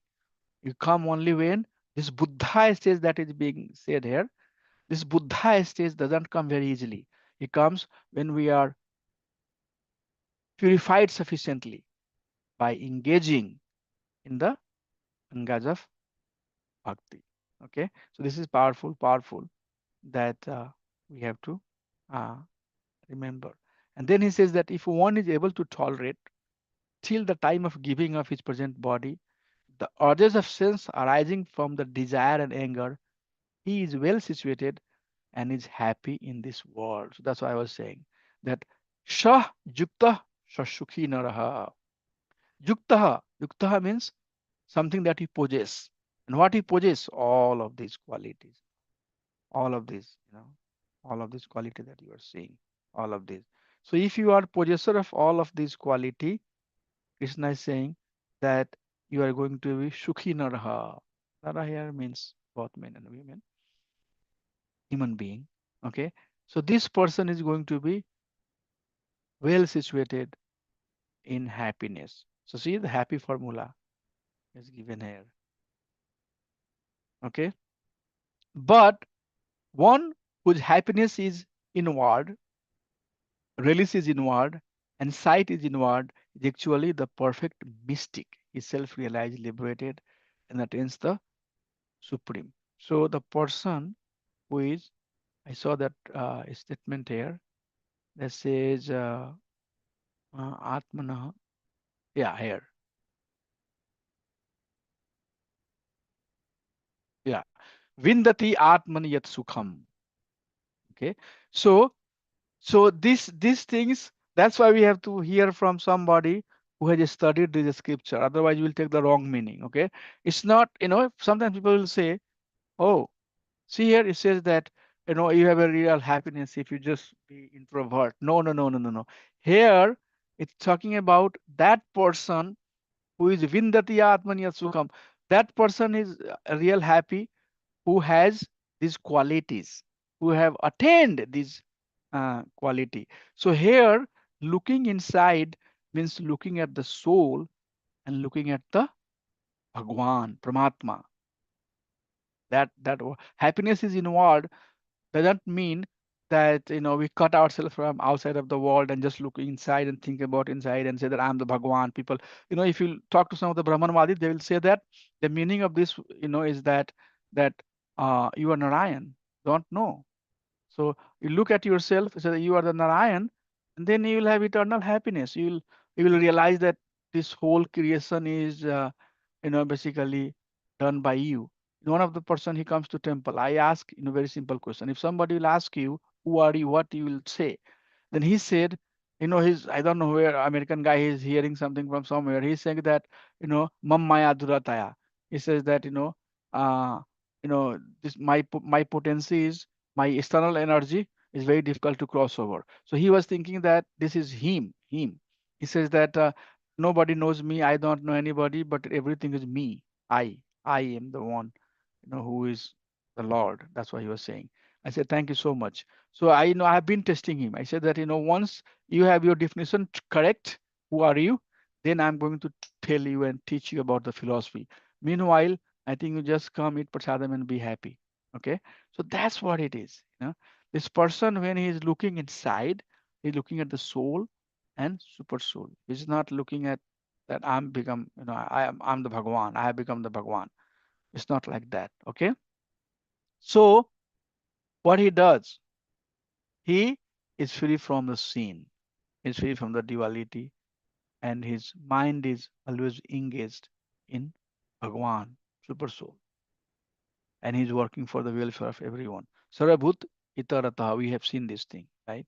You come only when this Buddha stage that is being said here. This Buddha stage doesn't come very easily. It comes when we are purified sufficiently by engaging in the angas of bhakti. Okay, so this is powerful, powerful that we have to uh, remember. And then he says that if one is able to tolerate till the time of giving of his present body, the urges of sense arising from the desire and anger, he is well situated and is happy in this world. So that's why I was saying that Shah Yukta Shasukhi Naraha. Yuktaha means something that he possesses. And what he possesses, all of these qualities, all of these, all of these quality that you are seeing, all of these. So if you are possessor of all of these quality, Krishna is saying that you are going to be Sukhi Naraha. Nara here means both men and women, human being. Okay. So this person is going to be well situated in happiness. So see the happy formula is given here. Okay. But one whose happiness is inward, release is inward, and sight is inward, is actually the perfect mystic. Is self-realized, liberated, and attains the supreme. So the person who is, I saw that statement here that says Atmana. Yeah, here. Yeah. Vindati Atmani Yat Sukham. Okay. So these things, that's why we have to hear from somebody who has studied this scripture. Otherwise, you will take the wrong meaning. Okay. It's not, sometimes people will say, oh, see here, it says that, you have a real happiness if you just be introvert. No, no, no, no, no, no. Here, it's talking about that person who is Vindati Atmanya Sukham. That person is real happy who has these qualities, who have attained this quality. So here, looking inside means looking at the soul and looking at the Bhagwan, Paramatma. That happiness is inward doesn't mean that we cut ourselves from outside of the world and just look inside and think about inside and say that I'm the Bhagwan. People, if you talk to some of the Brahmanwadis, they will say that the meaning of this, is that you are Narayan. Don't know. So you look at yourself, so that you are the Narayan, and then you will have eternal happiness. You will realize that this whole creation is basically done by you. One of the person he comes to temple, I ask very simple question. If somebody will ask you, who are you, what you will say? Then he said, he's, I don't know where, American guy, he's hearing something from somewhere. He's saying that, Mam Maya Durataya. He says that, uh, this my potency is my external energy is very difficult to cross over. So he was thinking that this is him. He says that nobody knows me, I don't know anybody, but everything is me. I am the one, who is the Lord. That's what he was saying. I said, thank you so much. So I have been testing him. I said that, once you have your definition correct, who are you? Then I'm going to tell you and teach you about the philosophy. Meanwhile, I think you just come, eat prasadam, and be happy. Okay. So that's what it is. This person, when he is looking inside, he's looking at the soul and super soul. He's not looking at that I'm become, I'm the Bhagwan. I have become the Bhagwan. It's not like that. Okay. So what he does, he is free from the sin, is free from the duality, and his mind is always engaged in Bhagwan, super soul, and he's working for the welfare of everyone. Sarabhut Itarataha, we have seen this thing, right?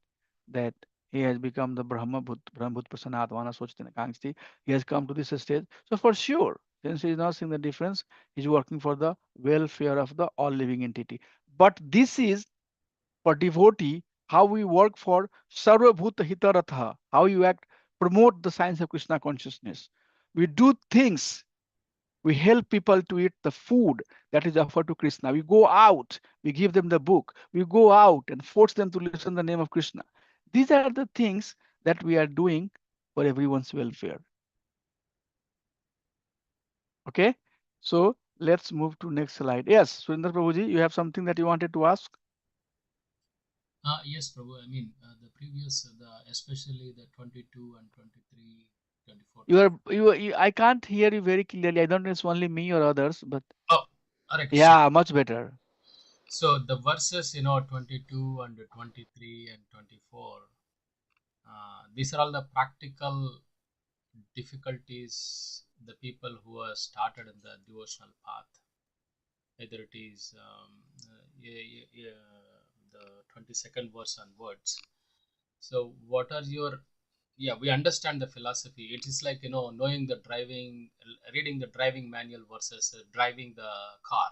That he has become the Brahmabhut Prasanatmana Sochitina Kangsti. He has come to this stage. So for sure, since he is not seeing the difference, he's working for the welfare of the all living entity. But this is for devotee, how we work for Sarvabhuta Hitaratha, how you act, promote the science of Krishna consciousness. We do things, we help people to eat the food that is offered to Krishna. We go out, we give them the book, we go out and force them to listen the name of Krishna. These are the things that we are doing for everyone's welfare. Okay, so let's move to next slide. Yes, Surinder Prabhuji, you have something that you wanted to ask? Yes, Prabhu. I mean, the previous, especially the 22 and 23, 24, I can't hear you very clearly. I don't know it's only me or others, but Oh, alright, sure. yeah, much better. So the verses, 22 and 23 and 24, these are all the practical difficulties the people who have started in the devotional path. Either it is the 22nd verse onwards. So, what are your, yeah, we understand the philosophy. It is like, knowing the driving, reading the driving manual versus driving the car.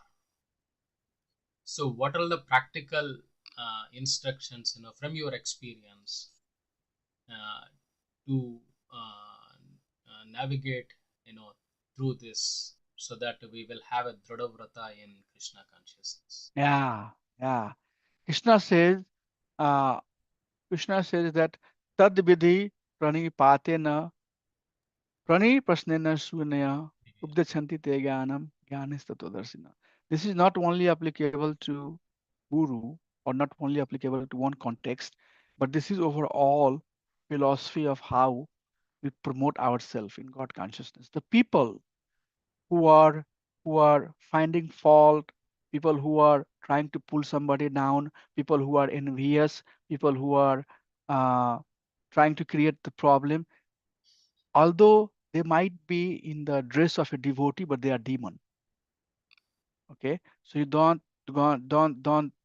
So, what are the practical instructions, from your experience uh, to navigate, through this so that we will have a Dhradavrata in Krishna consciousness? Yeah, yeah. Krishna says, uh, Krishna says that tad vidhi pranipatena prasnena sunaya updachanti te jnanam jnanistatodarsina. This is not only applicable to guru or not only applicable to one context, but this is overall philosophy of how we promote ourselves in God consciousness. The people who are finding fault, people who are trying to pull somebody down, people who are envious, people who are uh, trying to create the problem. Although they might be in the dress of a devotee, but they are demon. Okay, so you don't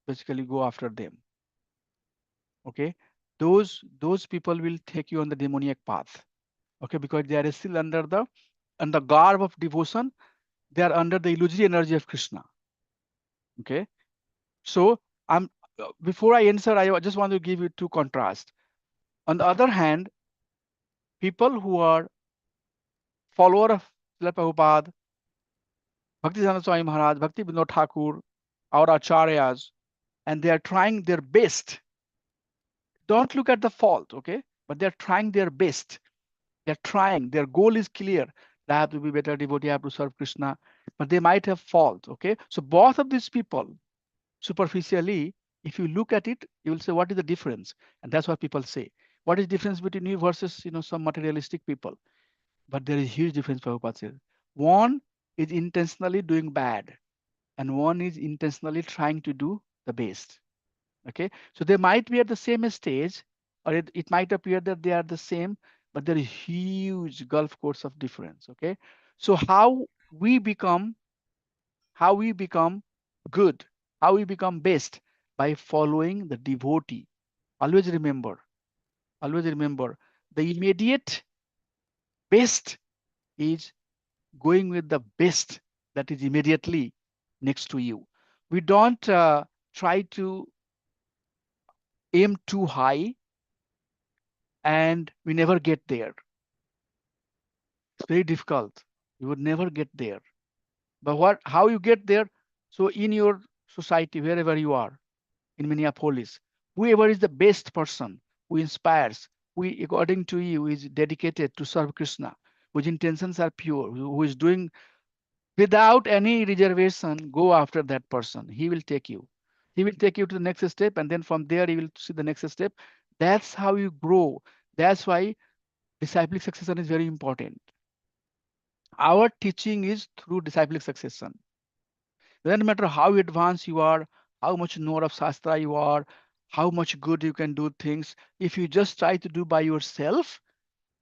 basically go after them. Okay, those people will take you on the demoniac path. Okay, because they are still under garb of devotion. They are under the illusory energy of Krishna. Okay, so I'm before I answer, I just want to give you two contrasts. On the other hand, people who are follower of Srila Prabhupada, Bhaktivedanta Swami Maharaj, Bhakti Vinod Thakur, our acharyas, and they are trying their best. Don't look at the fault, okay? But they're trying their best. They're trying. Their goal is clear. They have to be better devotee, have to serve Krishna, but they might have fault, okay? So both of these people, superficially, if you look at it, you will say, what is the difference? And that's what people say. What is the difference between you versus some materialistic people? But there is huge difference, Prabhupada says. One is intentionally doing bad, and one is intentionally trying to do the best. Okay, so they might be at the same stage, or it might appear that they are the same, but there is huge gulf course of difference. Okay, so how we become good, how we become best by following the devotee. Always remember, the immediate best is going with the best that is immediately next to you. We don't try to aim too high and we never get there. It's very difficult. You would never get there. But how you get there? So in your society, wherever you are, in Minneapolis, whoever is the best person who inspires, who according to you is dedicated to serve Krishna, whose intentions are pure, who is doing without any reservation, go after that person. He will take you. He will take you to the next step, and then from there you will see the next step. That's how you grow. That's why disciplic succession is very important. Our teaching is through disciplic succession. It doesn't matter how advanced you are, how much knower of Shastra you are, how much good you can do things. If you just try to do by yourself,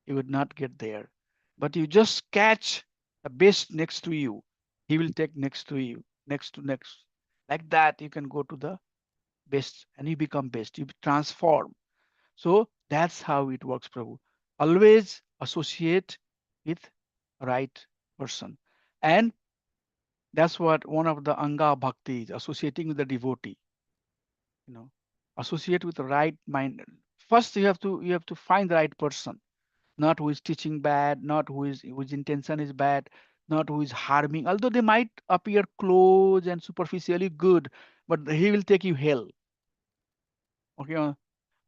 you would not get there. But you just catch the best next to you. He will take next to you, next to next. Like that, you can go to the best and you become best. You transform. So that's how it works, Prabhu. Always associate with right person. And that's what one of the anga bhakti is, associating with the devotee. Associate with the right mind. First, you have to find the right person, not who is teaching bad, not whose intention is bad, not who is harming. Although they might appear close and superficially good, but he will take you hell. Okay,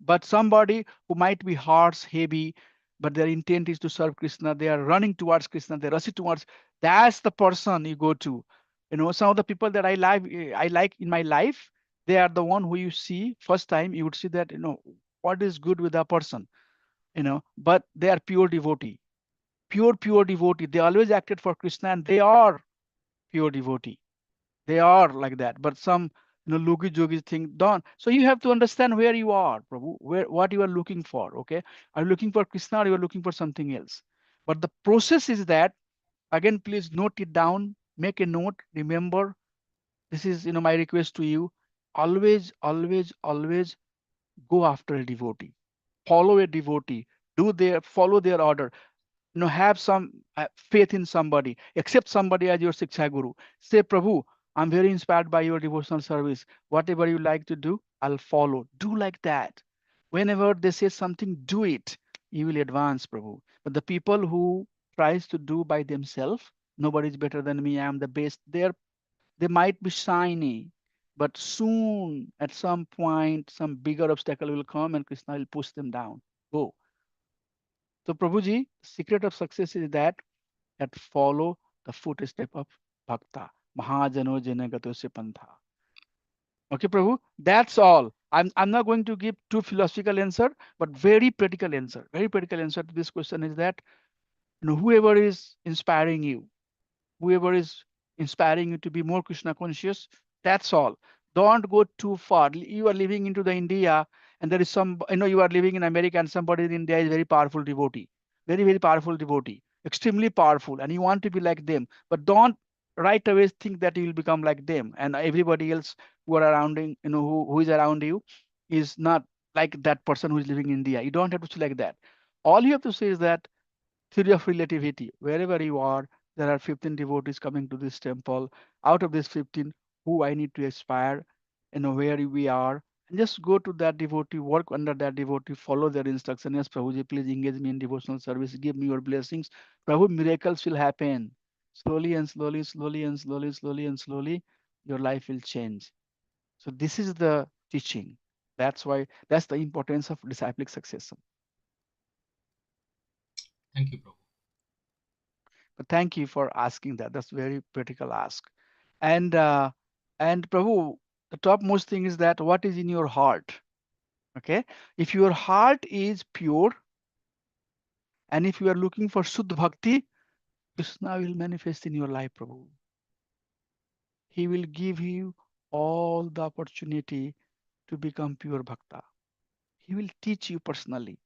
but somebody who might be harsh, heavy, but their intent is to serve Krishna, they are running towards Krishna, they're rushing towards, that's the person you go to. Some of the people that I like in my life, they are the one who you see first time, you would see that, what is good with that person, but they are pure devotee, pure devotee. They always acted for Krishna and they are pure devotee. They are like that. But some, logi jogi thing don't. So you have to understand where you are, Prabhu, what you are looking for. Okay, are you looking for Krishna or you are looking for something else? But the process is that, again, please note it down, make a note, remember. This is, my request to you. Always go after a devotee. Follow a devotee. Follow their order. Have some faith in somebody, accept somebody as your Shiksha Guru. Say, Prabhu, I'm very inspired by your devotional service. Whatever you like to do, I'll follow. Do like that. Whenever they say something, do it. You will advance, Prabhu. But the people who tries to do by themselves, nobody's better than me, I'm the best. They might be shiny, but soon at some point, some bigger obstacle will come and Krishna will push them down. Go. So Prabhuji, secret of success is that follow the footstep of Bhakta. Mahajano jana gatosya pantha. Okay, Prabhu, that's all. I'm not going to give too philosophical answer, but very practical answer. Very practical answer to this question is that whoever is inspiring you to be more Krishna conscious, That's all. Don't go too far. You are living into the India, and there is some, you are living in America, and somebody in India is very powerful devotee, very, very powerful devotee, extremely powerful, and you want to be like them. But don't right away think that you will become like them, and everybody else who are around, who is around you is not like that person who is living in India. You don't have to say like that. All you have to say is that theory of relativity. Wherever you are, there are 15 devotees coming to this temple. Out of these 15, who I need to aspire, where we are, and just go to that devotee, work under that devotee, follow their instruction. Yes, Prabhuji, please engage me in devotional service. Give me your blessings. Prabhu, miracles will happen. Slowly and slowly, slowly and slowly, slowly and slowly, your life will change. So this is the teaching. That's the importance of disciplic succession. Thank you, Prabhu. But thank you for asking that. That's very critical ask. And Prabhu, the topmost thing is that what is in your heart? Okay. If your heart is pure, and if you are looking for Shuddha Bhakti, Krishna will manifest in your life, Prabhu. He will give you all the opportunity to become pure Bhakta. He will teach you personally.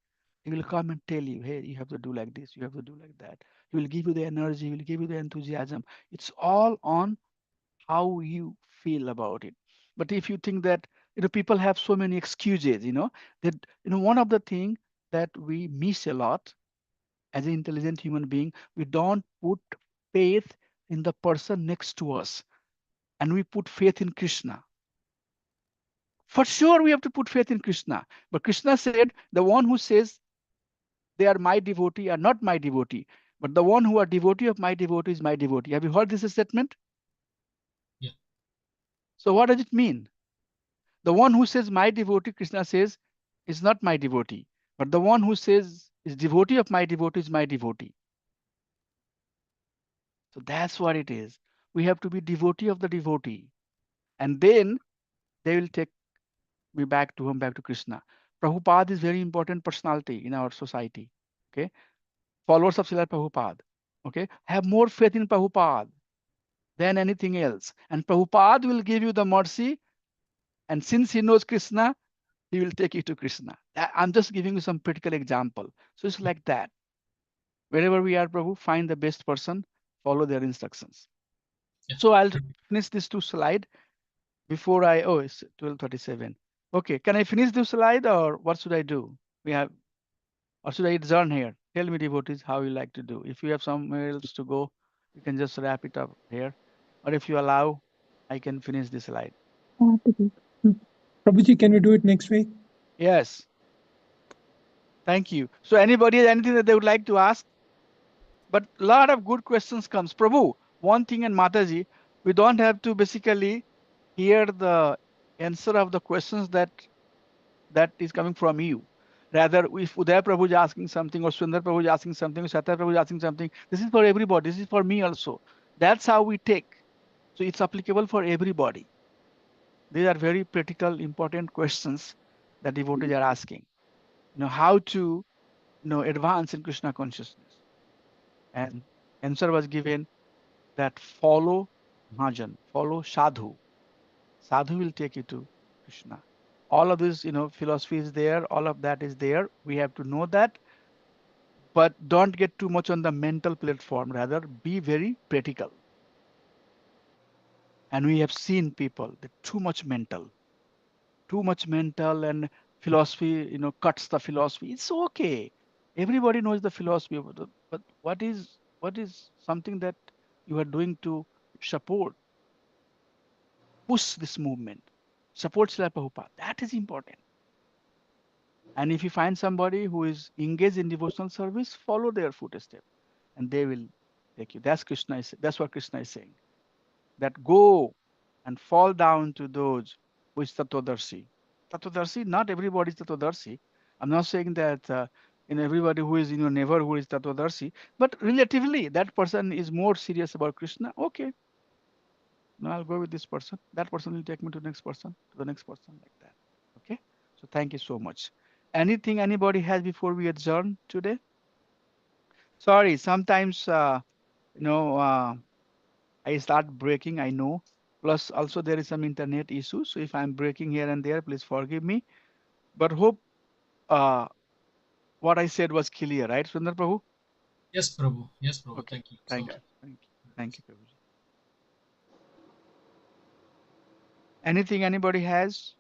He will come and tell you, hey, you have to do like this, you have to do like that. He will give you the energy, he will give you the enthusiasm. It's all on how you feel about it. But if you think that, people have so many excuses, that, one of the things that we miss a lot as an intelligent human being, we don't put faith in the person next to us, and we put faith in Krishna. For sure, we have to put faith in Krishna. But Krishna said, the one who says they are my devotee are not my devotee, but the one who are devotee of my devotee is my devotee. Have you heard this statement? Yeah. So what does it mean? The one who says my devotee, Krishna says, is not my devotee. But the one who says is devotee of my devotee is my devotee. So that's what it is. We have to be devotee of the devotee. And then they will take me back to home, back to Krishna. Prabhupada is very important personality in our society. Okay. Followers of Srila Prabhupada. Okay. Have more faith in Prabhupada than anything else. And Prabhupada will give you the mercy. And since he knows Krishna, he will take you to Krishna. I'm just giving you some practical example. So it's like that. Wherever we are, Prabhu, find the best person, follow their instructions. Yeah. So I'll finish this 2 slide before it's 12:37. Okay, can I finish this slide or what should I do? Or should I adjourn here? Tell me, devotees, how you like to do. If you have somewhere else to go, you can just wrap it up here. Or if you allow, I can finish this slide. Prabhuji, can we do it next week? Yes. Thank you. So anybody has anything that they would like to ask? But a lot of good questions comes. Prabhu, one thing in Mataji, we don't have to basically hear the answer of the questions that is coming from you. Rather, if Uday Prabhu is asking something, or Sundar Prabhu is asking something, or Satya Prabhu is asking something, this is for everybody. This is for me also. That's how we take. So it's applicable for everybody. These are very practical, important questions that devotees are asking. How to, advance in Krishna consciousness. And answer was given that follow Mahajan, follow Sadhu. Sadhu will take you to Krishna. All of this, philosophy is there. All of that is there. We have to know that, but don't get too much on the mental platform. Rather, be very practical. And we have seen people that too much mental, and philosophy, cuts the philosophy. It's okay. Everybody knows the philosophy, but what is something that you are doing to support, push this movement, support Srila Prabhupada? That is important. And if you find somebody who is engaged in devotional service, follow their footsteps, and they will take you. That's what Krishna is saying. That go and fall down to those who is Tattvadarshi. Tattvadarshi, not everybody is Tattvadarshi. I'm not saying that in everybody who is in your neighborhood is Tattvadarshi, but relatively that person is more serious about Krishna. Okay, now I'll go with this person. That person will take me to the next person, like that. Okay. So thank you so much. Anything anybody has before we adjourn today? Sorry, sometimes I start breaking. I know Plus, also there is some internet issue. So if I'm breaking here and there, please forgive me. But hope uh, what I said was clear, right, Sundar Prabhu? Yes, Prabhu. Yes, Prabhu. Okay. Thank you so Thank much. you. Thank you. Thank you, Prabhuji. Anything anybody has?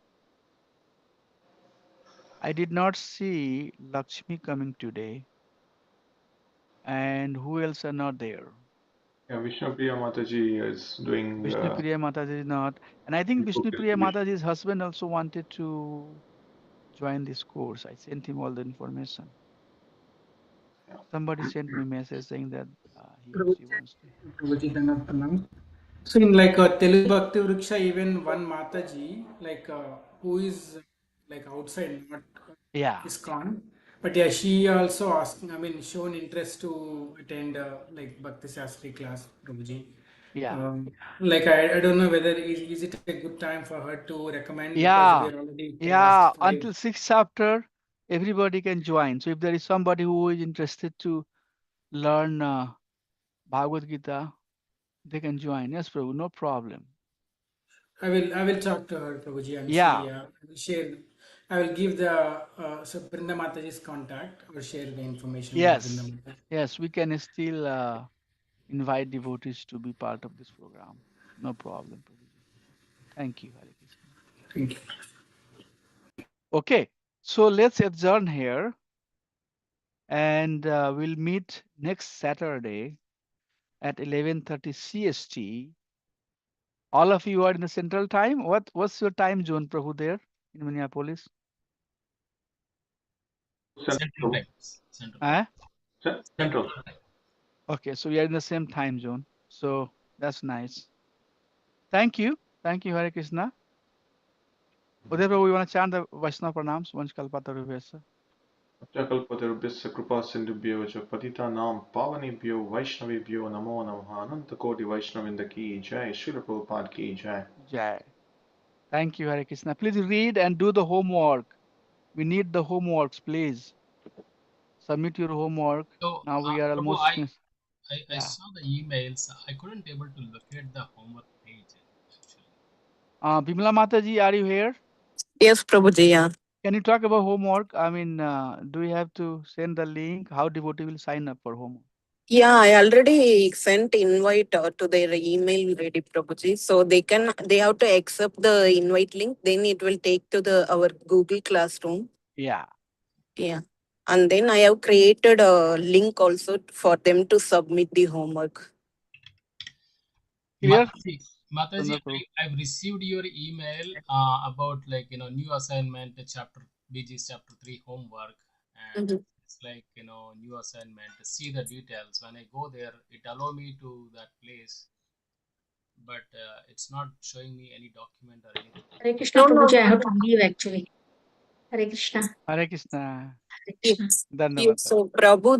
I did not see Lakshmi coming today. And who else are not there? Yeah, Vishnu Priya Mataji is doing Vishnu Priya Mataji is not. And I think book Vishnu Priya distribution. Mataji's husband also wanted to join this course. I sent him all the information. Yeah. Somebody sent me a message saying that he or she Prabhuji, wants to. Prabhuji cannot pronounce. So in like Telugu Bhakti Vriksha, even one Mataji, like who is like outside, not Yeah, ISKCON, but yeah, she also asking, I mean, shown interest to attend like Bhakti Shastri class, Prabhuji. yeah, Like I don't know whether is it a good time for her to recommend because we yeah, are already past yeah. 5. Until sixth chapter, everybody can join. So if there is somebody who is interested to learn Bhagavad Gita, they can join. Yes, Prabhu, no problem. I will talk to her, Prabhuji, and Yeah, see. I will share. I will give the so Brinda Mataji's contact or share the information with Brinda yes, Mataji. yes. We can still invite devotees to be part of this program. No problem, Prabhuji. Thank you, Hare Krishna. Thank you. Okay, so let's adjourn here, and we'll meet next Saturday at 11:30 CST. All of you are in the Central Time. What's your time zone, Prabhu, there in Minneapolis? Central Central. Times. Central. Huh? Central. Central Time. Okay, so we are in the same time zone. So that's nice. Thank you. Thank you, Hare Krishna. Uday Prabhu, you want to chant the Vaishnava pranams? Vanchkalpatarubhyasya. Achakalpatarubhyasya kripa sindhubhyo cha patitanam pavanebhyo Vaishnavebhyo namo namaha Ananta Koti Vaishnavinda ki jai Srila Prabhupada ki jai. Jai. Thank you, Hare Krishna. Please read and do the homework. We need the homeworks, please. Submit your homework. So, Now we are Prabhu, almost finished. I Yeah. saw the emails. I couldn't able to locate the homework page actually. Bimala Mataji, are you here? Yes, Prabhuji. Yeah. Can you talk about homework? I mean, do we have to send the link? How devotee will sign up for homework? Yeah, I already sent invite to their email ready, Prabhuji. So they have to accept the invite link. Then it will take to the our Google Classroom. Yeah. Yeah. And then I have created a link also for them to submit the homework. Clear? Mataji, Mataji, Sundar Prabhu. I've received your email about like new assignment chapter BG's chapter 3 homework, and Mhm. it's like new assignment. See the details. When I go there, it allow me to that place, but it's not showing me any document or anything. Hare Krishna, No, Prabhuji, no. I have to leave actually. Hare Krishna. Hare Krishna. Hare Yes, Krishna. Dhanavad. yes. So, Prabhu,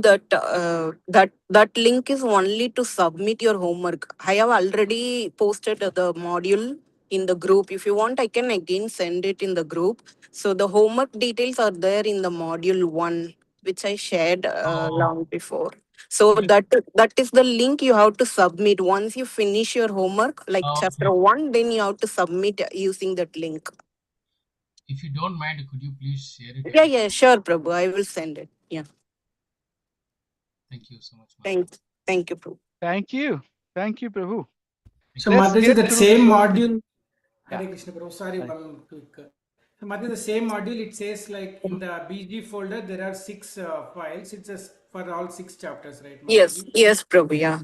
that link is only to submit your homework. I have already posted the module in the group. If you want, I can again send it in the group. So the homework details are there in the module 1, which I shared Oh, long before. So okay. that is the link you have to submit. Once you finish your homework, like Okay. chapter 1, then you have to submit using that link. If you don't mind, could you please share it Yeah, again? yeah, sure, Prabhu. I will send it. Yeah. Thank you so much, Mataji. Thank you, Prabhu. Thank you. Thank you, Prabhu. Thank So you. Let's Mataji, get that through the same shlokas. module. Yeah. Hare Krishna, Prabhu. Sorry, Hare. one quick. So Mataji, the same module. It says like in the BG folder there are 6 files. It's just for all 6 chapters, right, Yes, Mataji? yes, Prabhu. Yeah.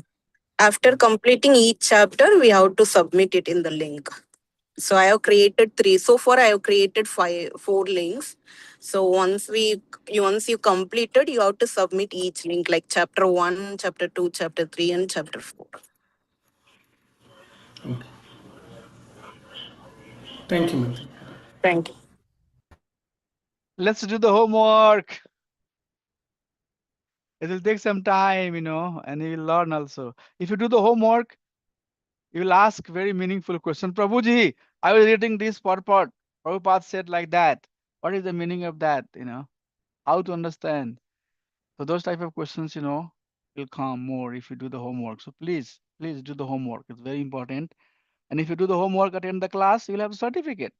After completing each chapter, we have to submit it in the link. So I have created 3. So far, I have created 4 links. So once you completed, you have to submit each link, like chapter 1, chapter 2, chapter 3, and chapter 4. Thank you, Mataji. Thank you. Let's do the homework. It will take some time, and you will learn also. If you do the homework, you will ask very meaningful question. Prabhuji, I was reading this purport. Prabhupada said like that. What is the meaning of that? How to understand. So those type of questions, will come more if you do the homework. So please do the homework. It's very important. And if you do the homework, attend the class, you'll have a certificate.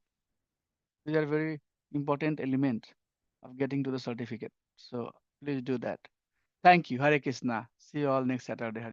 These are very important elements of getting to the certificate. So please do that. Thank you. Hare Krishna. See you all next Saturday.